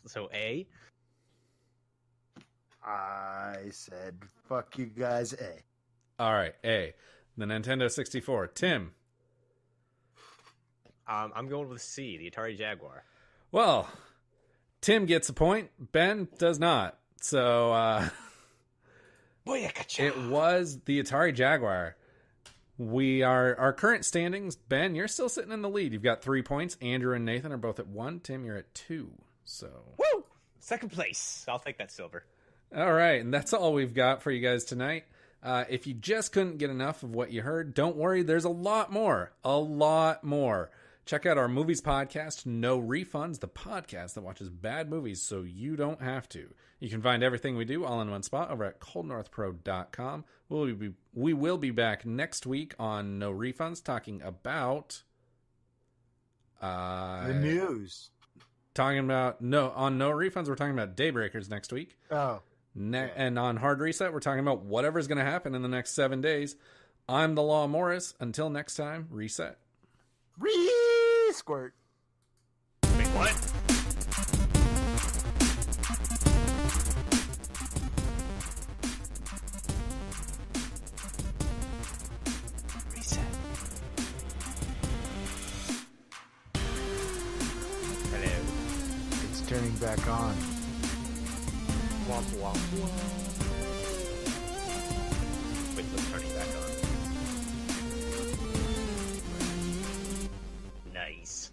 so A. I said, fuck you guys, A. All right, A, the Nintendo 64. Tim. I'm going with C, the Atari Jaguar. Well, Tim gets a point. Ben does not. So, it was the Atari Jaguar. Our current standings, Ben, you're still sitting in the lead. You've got 3 points. Andrew and Nathan are both at 1. Tim, you're at 2. So, woo! Second place. I'll take that silver. All right, and that's all we've got for you guys tonight. If you just couldn't get enough of what you heard, don't worry. There's a lot more. A lot more. Check out our movies podcast, No Refunds, the podcast that watches bad movies so you don't have to. You can find everything we do all in one spot over at coldnorthpro.com. We will be back next week on No Refunds talking about the news. On No Refunds, we're talking about Daybreakers next week. Oh. And on Hard Reset, we're talking about whatever's going to happen in the next 7 days. I'm the Law Morris. Until next time, reset. Squirt. Wait, what? Reset. Hello. It's turning back on. Womp womp womp. Wait, what's turning back on? Nice.